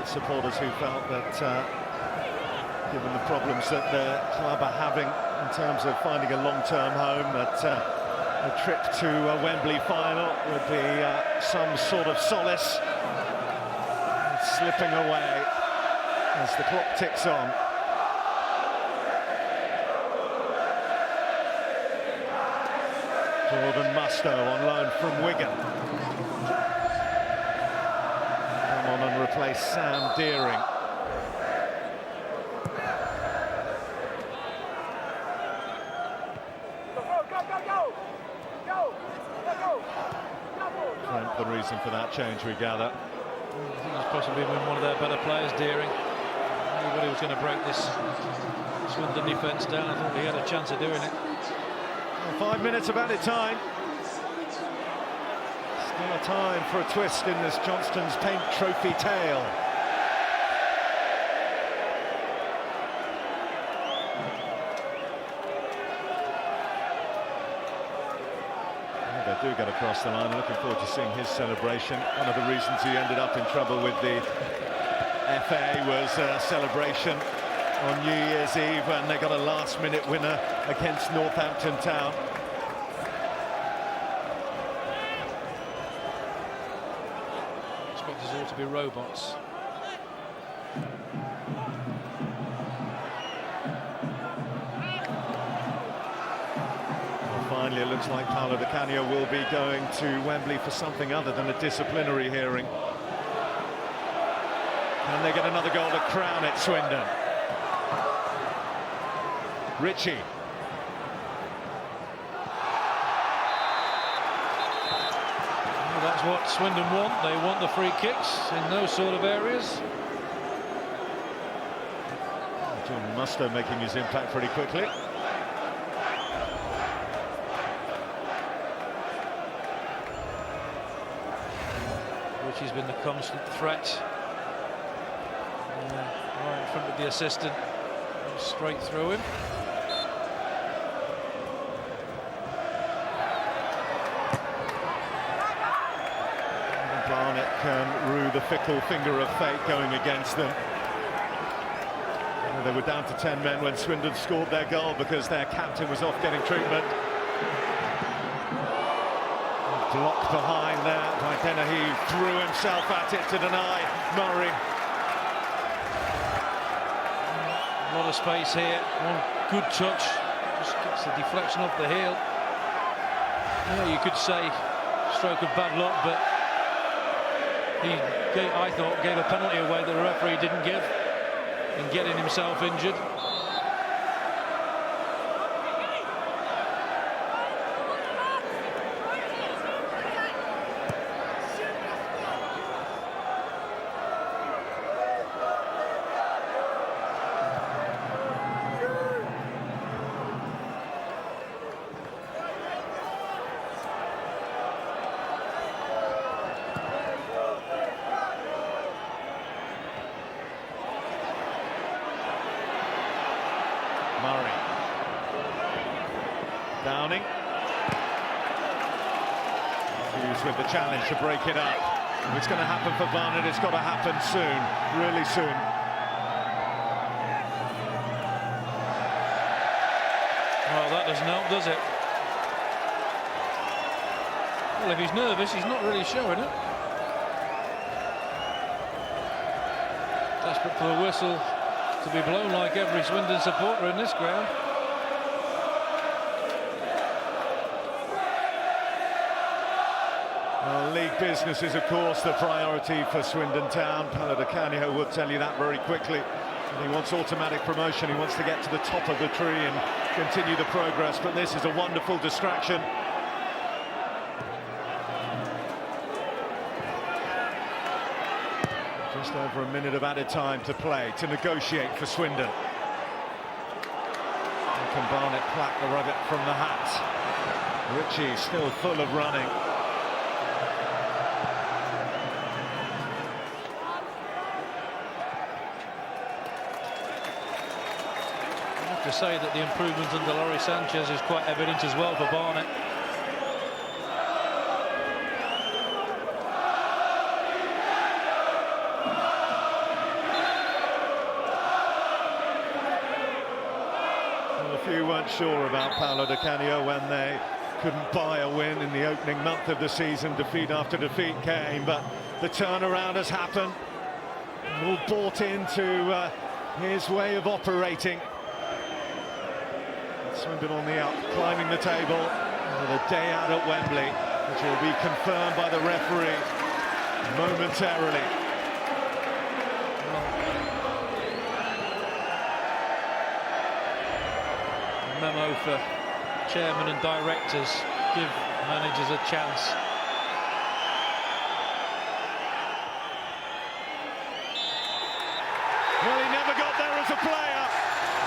supporters who felt that, given the problems that the club are having in terms of finding a long-term home, that a trip to a Wembley final would be some sort of solace. It's slipping away as the clock ticks on. Jordan Mustoe on loan from Wigan. Come on and replace Sam Deering. Trent, the reason for that change, we gather. I think he's possibly been one of their better players, Deering. Nobody was going to break this Swindon defence down. I thought he had a chance of doing it. Well, 5 minutes of added time. Still a time for a twist in this Johnston's Paint Trophy tale. They do get across the line. Looking forward to seeing his celebration. One of the reasons he ended up in trouble with the FA was a celebration on New Year's Eve when they got a last-minute winner against Northampton Town. I expect us all to be robots. Finally, it looks like Paolo Di Canio will be going to Wembley for something other than a disciplinary hearing. Can they get another goal to crown it, Swindon? Ritchie. Well, that's what Swindon want. They want the free kicks in those sort of areas. Jordan Mustoe making his impact pretty quickly. He's been the constant threat right in front of the assistant, straight through him. And Barnet can rue the fickle finger of fate going against them. They were down to 10 men when Swindon scored their goal because their captain was off getting treatment. Blocked behind there by Dennehy, threw himself at it to deny Murray. A lot of space here, one good touch, just gets the deflection off the heel. Yeah, you could say stroke of bad luck, but he, I thought, gave a penalty away that the referee didn't give in getting himself injured. Murray. Downing. Hughes with the challenge to break it up. If it's going to happen for Barnet, it's got to happen soon, really soon. Well, that doesn't help, does it? Well, if he's nervous, he's not really showing it. Desperate for a whistle to be blown like every Swindon supporter in this ground. Well, league business is, of course, the priority for Swindon Town. Paolo Di Canio would tell you that very quickly. He wants automatic promotion. He wants to get to the top of the tree and continue the progress. But this is a wonderful distraction. Just over a minute of added time to play, to negotiate for Swindon. And can Barnet pluck the rabbit from the hat? Ritchie still full of running. I have to say that the improvement under Laurie Sanchez is quite evident as well for Barnet. few weren't sure about Paolo Di Canio when they couldn't buy a win in the opening month of the season. Defeat after defeat came, but the turnaround has happened. All bought into his way of operating. Swindon on the up, climbing the table with a day out at Wembley, which will be confirmed by the referee momentarily. A memo for chairman and directors, give managers a chance. Well, he never got there as a player,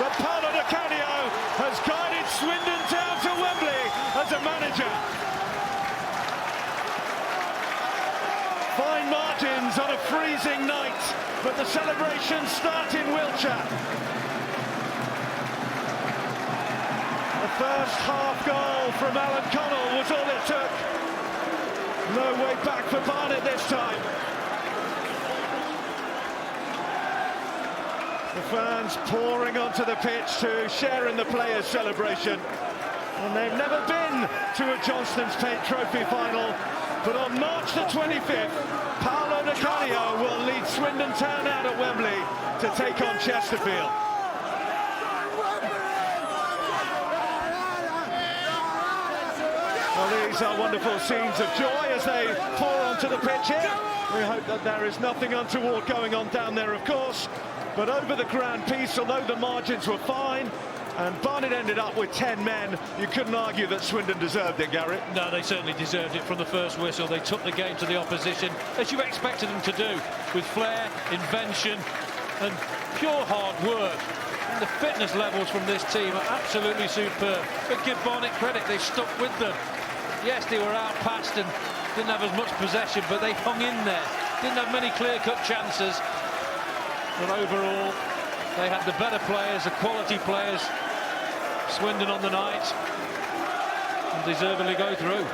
but Paolo Di Canio has guided Swindon Town to Wembley as a manager. Fine margins on a freezing night, but the celebrations start in Wiltshire. The first half goal from Alan Connell was all it took. No way back for Barnet this time. The fans pouring onto the pitch to share in the players' celebration. And they've never been to a Johnston's Paint Trophy final. But on March the 25th, Paolo Di Canio will lead Swindon Town out at Wembley to take on Chesterfield. Well, these are wonderful scenes of joy as they pour onto the pitch here. We hope that there is nothing untoward going on down there, of course. But over the grand piece, although the margins were fine, and Barnet ended up with 10 men, you couldn't argue that Swindon deserved it, Gary. No, they certainly deserved it from the first whistle. They took the game to the opposition, as you expected them to do, with flair, invention, and pure hard work. And the fitness levels from this team are absolutely superb. But give Barnet credit, they stuck with them. Yes, they were outpassed and didn't have as much possession, but they hung in there. Didn't have many clear-cut chances. But overall, they had the better players, the quality players. Swindon on the night, and deservedly go through.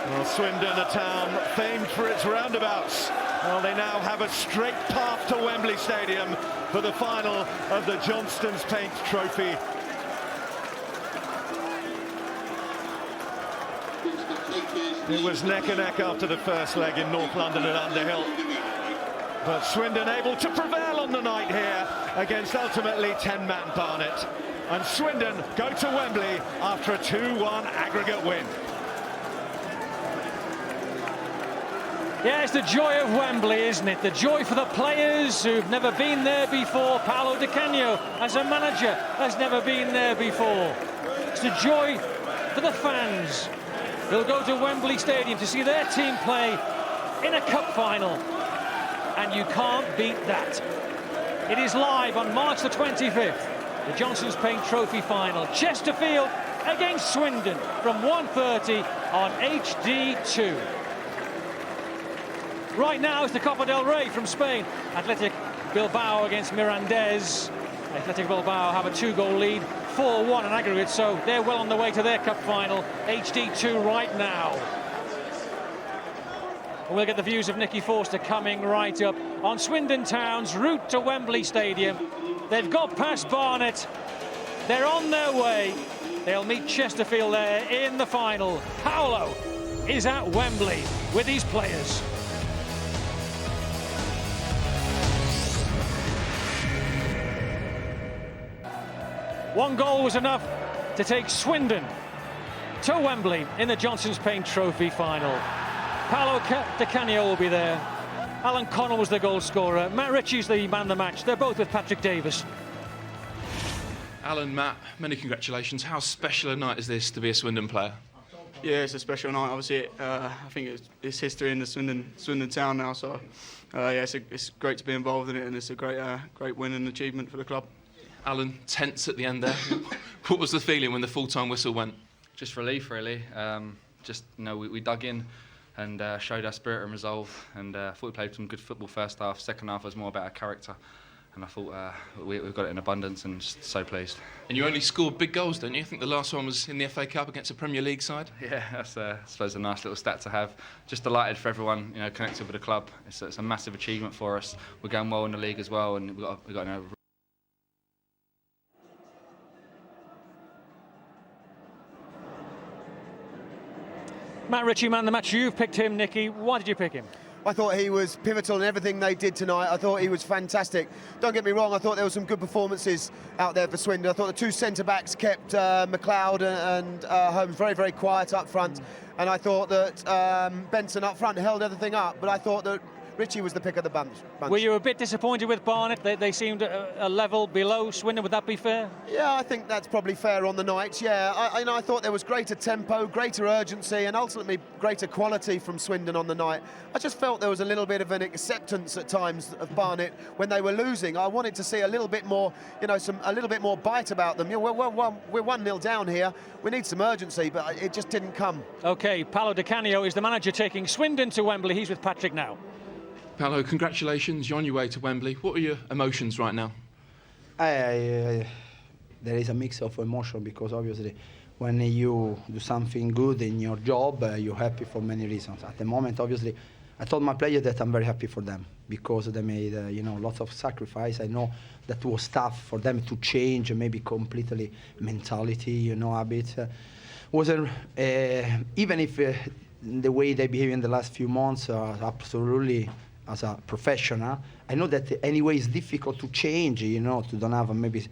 Well, Swindon, a town famed for its roundabouts. Well, they now have a straight path to Wembley Stadium for the final of the Johnston's Paint Trophy. It was neck and neck after the first leg in North London at Underhill. But Swindon able to prevail on the night here against ultimately 10-man Barnet. And Swindon go to Wembley after a 2-1 aggregate win. Yeah, it's the joy of Wembley, isn't it? The joy for the players who've never been there before. Paolo Di Canio, as a manager, has never been there before. It's the joy for the fans. They'll go to Wembley Stadium to see their team play in a cup final. And you can't beat that. It is live on March the 25th. The Johnston's Paint Trophy final. Chesterfield against Swindon from 1:30 on HD2. Right now it's the Copa del Rey from Spain. Athletic Bilbao against Mirandés. Athletic Bilbao have a 2-goal lead, 4-1 in aggregate, so they're well on the way to their cup final. HD2 right now. We'll get the views of Nicky Forster coming right up on Swindon Town's route to Wembley Stadium. They've got past Barnet. They're on their way. They'll meet Chesterfield there in the final. Paolo is at Wembley with his players. One goal was enough to take Swindon to Wembley in the Johnston's Paint Trophy final. Paolo Di Canio will be there. Alan Connell was the goal scorer. Matt Ritchie's the man of the match. They're both with Patrick Davis. Alan, Matt, many congratulations. How special a night is this to be a Swindon player? Yeah, it's a special night. Obviously, I think it's history in the Swindon Town now. So, yeah, it's great to be involved in it, and it's a great win and achievement for the club. Alan, tense at the end there. What was the feeling when the full-time whistle went? Just relief, really. We dug in and showed our spirit and resolve, and I thought we played some good football first half. Second half was more about our character, and I thought we've got it in abundance, and just so pleased. And you only scored big goals, don't you? I think the last one was in the FA Cup against a Premier League side. Yeah, that's I suppose a nice little stat to have. Just delighted for everyone, connected with the club. It's a massive achievement for us. We're going well in the league as well, and we've got Matt Ritchie, man, the match you've picked him, Nicky. Why did you pick him? I thought he was pivotal in everything they did tonight. I thought he was fantastic. Don't get me wrong, I thought there were some good performances out there for Swindon. I thought the two centre-backs kept McLeod and Holmes very, very quiet up front. And I thought that Benson up front held everything up, but I thought that Ritchie was the pick of the bunch. Were you a bit disappointed with Barnet? They seemed a level below Swindon. Would that be fair? Yeah, I think that's probably fair on the night. Yeah, I thought there was greater tempo, greater urgency, and ultimately greater quality from Swindon on the night. I just felt there was a little bit of an acceptance at times of Barnet when they were losing. I wanted to see a little bit more, a little bit more bite about them. We're 1-0 down here. We need some urgency, but it just didn't come. OK, Paolo Di Canio is the manager taking Swindon to Wembley. He's with Patrick now. Paolo, congratulations, you're on your way to Wembley. What are your emotions right now? There is a mix of emotion because obviously when you do something good in your job, you're happy for many reasons. At the moment, obviously, I told my players that I'm very happy for them because they made, lots of sacrifice. I know that was tough for them to change, maybe completely mentality, habits. Wasn't even if the way they behave in the last few months are absolutely. As a professional, I know that anyway it's difficult to change, to don't have maybe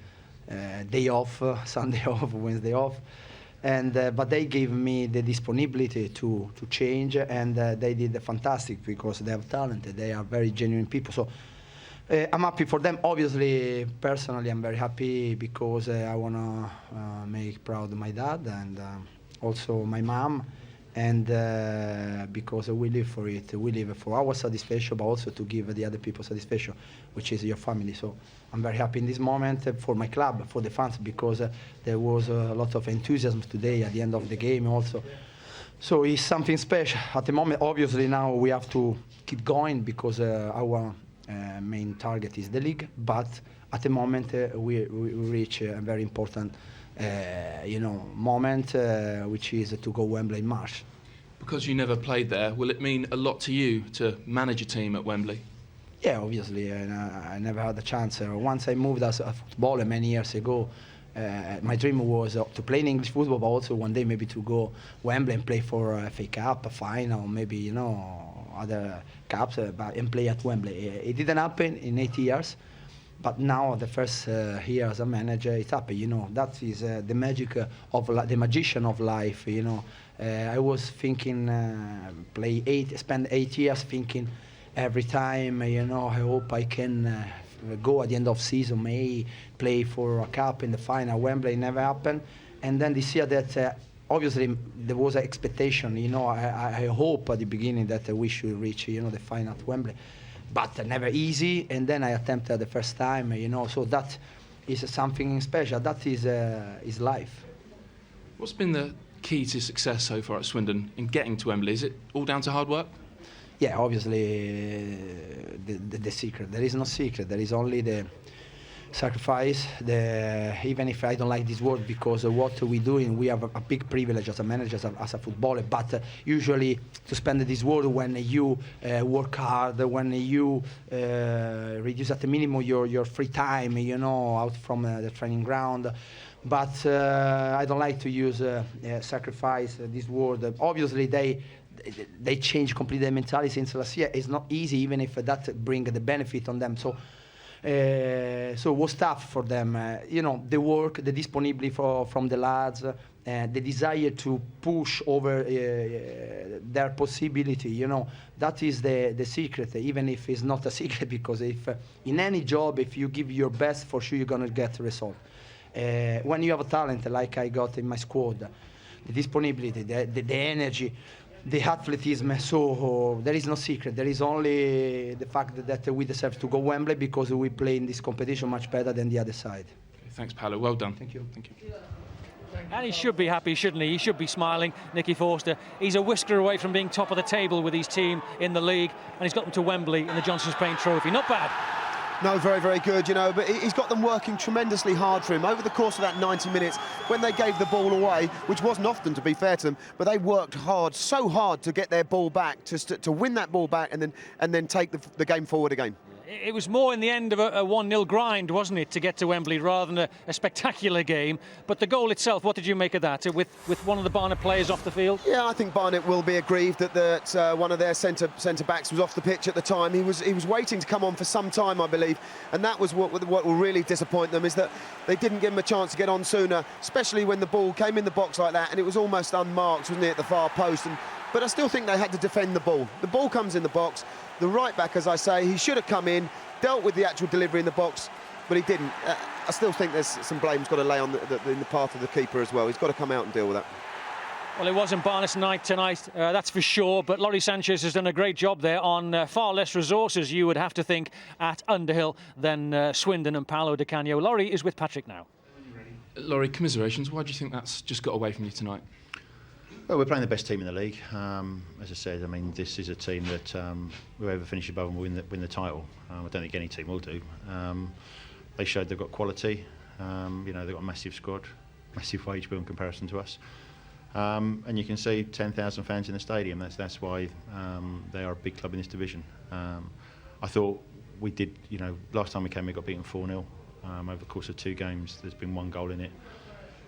day off, Sunday off, Wednesday off, and but they gave me the disponibility to change, and they did fantastic because they have talent, they are very genuine people. So I'm happy for them. Obviously, personally, I'm very happy because I want to make proud my dad and also my mom. And because we live for it, we live for our satisfaction, but also to give the other people satisfaction, which is your family. So I'm very happy in this moment for my club, for the fans, because there was a lot of enthusiasm today at the end of the game also. So it's something special. At the moment, obviously now we have to keep going because our main target is the league, but at the moment we reach a very important moment, which is to go Wembley in March. Because you never played there, will it mean a lot to you to manage a team at Wembley? Yeah, obviously, I never had a chance. Once I moved as a footballer many years ago, my dream was to play in English football, but also one day maybe to go Wembley and play for a FA Cup, a final, maybe, other cups, and play at Wembley. It didn't happen in 8 years. But now, the first year as a manager, it's happened. That is the magic of the magician of life. I was thinking, spend 8 years thinking every time. I hope I can go at the end of season, may play for a cup in the final. Wembley never happened, and then this year that obviously there was an expectation. I hope at the beginning that we should reach the final at Wembley. But never easy, and then I attempted the first time, so that is something special. That is life. What's been the key to success so far at Swindon in getting to Wembley? Is it all down to hard work? Yeah, obviously the secret. There is no secret. There is only the sacrifice. Even if I don't like this word, because what we do, we have a big privilege as a manager, as a footballer. But usually to spend this word when you work hard, when you reduce at the minimum your free time, out from the training ground. But I don't like to use sacrifice, this word. Obviously they change completely their mentality since last year. It's not easy, even if that brings the benefit on them. So it was tough for them. The work, the disponibility from the lads, the desire to push over their possibility. That is the secret, even if it's not a secret, because if in any job, if you give your best, for sure you're going to get a result. When you have a talent like I got in my squad, the disponibility, the energy, the athleticism, so there is no secret. There is only the fact that we deserve to go Wembley because we play in this competition much better than the other side. Okay, thanks, Paolo. Well done. Thank you. Thank you. And he should be happy, shouldn't he? He should be smiling, Nicky Forster. He's a whisker away from being top of the table with his team in the league, and he's got them to Wembley in the Johnstone's Paint Trophy. Not bad. No, very, very good, but he's got them working tremendously hard for him over the course of that 90 minutes when they gave the ball away, which wasn't often, to be fair to them, but they worked hard, so hard to get their ball back, to win that ball back and then take the game forward again. It was more in the end of a 1-0 grind, wasn't it, to get to Wembley rather than a spectacular game. But the goal itself, what did you make of that, with one of the Barnet players off the field? Yeah, I think Barnet will be aggrieved that one of their centre-backs was off the pitch at the time. He was waiting to come on for some time, I believe, and that was what will really disappoint them, is that they didn't give him a chance to get on sooner, especially when the ball came in the box like that, and it was almost unmarked, wasn't it, at the far post. But I still think they had to defend the ball. The ball comes in the box. The right back, as I say, he should have come in, dealt with the actual delivery in the box, but he didn't. I still think there's some blame's got to lay on in the path of the keeper as well. He's got to come out and deal with that. Well, it wasn't Barnet's night tonight, that's for sure, but Laurie Sanchez has done a great job there on far less resources, you would have to think, at Underhill than Swindon and Paolo Di Canio. Laurie is with Patrick now. Laurie, commiserations. Why do you think that's just got away from you tonight? Well, we're playing the best team in the league. As I said, I mean, this is a team that whoever finishes above them will win the title. I don't think any team will do. They showed they've got quality. You know, they've got a massive squad, massive wage bill in comparison to us. And you can see 10,000 fans in the stadium. That's why they are a big club in this division. I thought we did, you know, last time we came we got beaten 4-0. Over the course of 2 games, there's been 1 goal in it.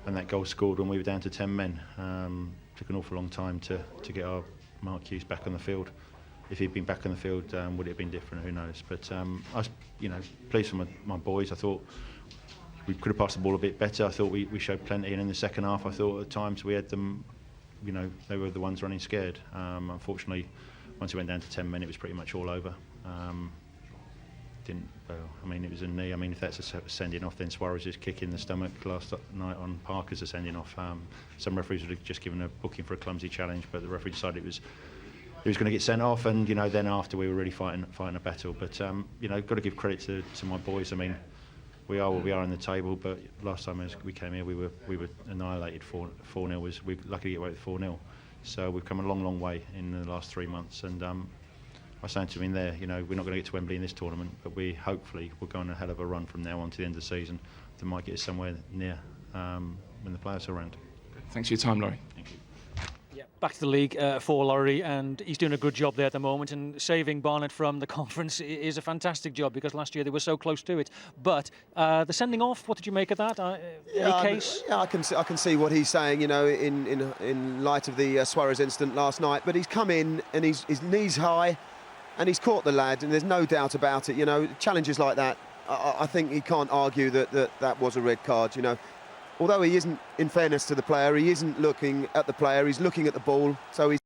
And that goal scored when we were down to 10 men. Took an awful long time to get our Mark Hughes back on the field. If he'd been back on the field, would it have been different? Who knows? But I was, you know, pleased for my boys. I thought we could have passed the ball a bit better. I thought we showed plenty, and in the second half, I thought at times we had them. You know, they were the ones running scared. Unfortunately, once it went down to 10 men, it was pretty much all over. I mean, it was a knee. I mean, if that's a sending off, then Suarez's kick in the stomach last night on Parker's a sending off. Some referees would have just given a booking for a clumsy challenge, but the referee decided he was going to get sent off. And you know, then after we were really fighting a battle. But you know, got to give credit to my boys. I mean, we are what we are in the table, but last time as we came here, we were annihilated. 4-0 was we lucky to get away with 4-0. So we've come a long way in the last 3 months, and I was saying to him in there, you know, we're not going to get to Wembley in this tournament, but we hopefully will go on a hell of a run from now on to the end of the season that might get us somewhere near when the players are around. Thanks for your time, Laurie. Thank you. Yeah, back to the league for Laurie, and he's doing a good job there at the moment, and saving Barnet from the conference is a fantastic job because last year they were so close to it. But the sending off, what did you make of that? Any case? Yeah, I can see what he's saying, you know, in light of the Suarez incident last night. But he's come in and his knees high. And he's caught the lad, and there's no doubt about it. You know, challenges like that, I think he can't argue that was a red card. You know, although he isn't, in fairness to the player, he isn't looking at the player. He's looking at the ball. So he's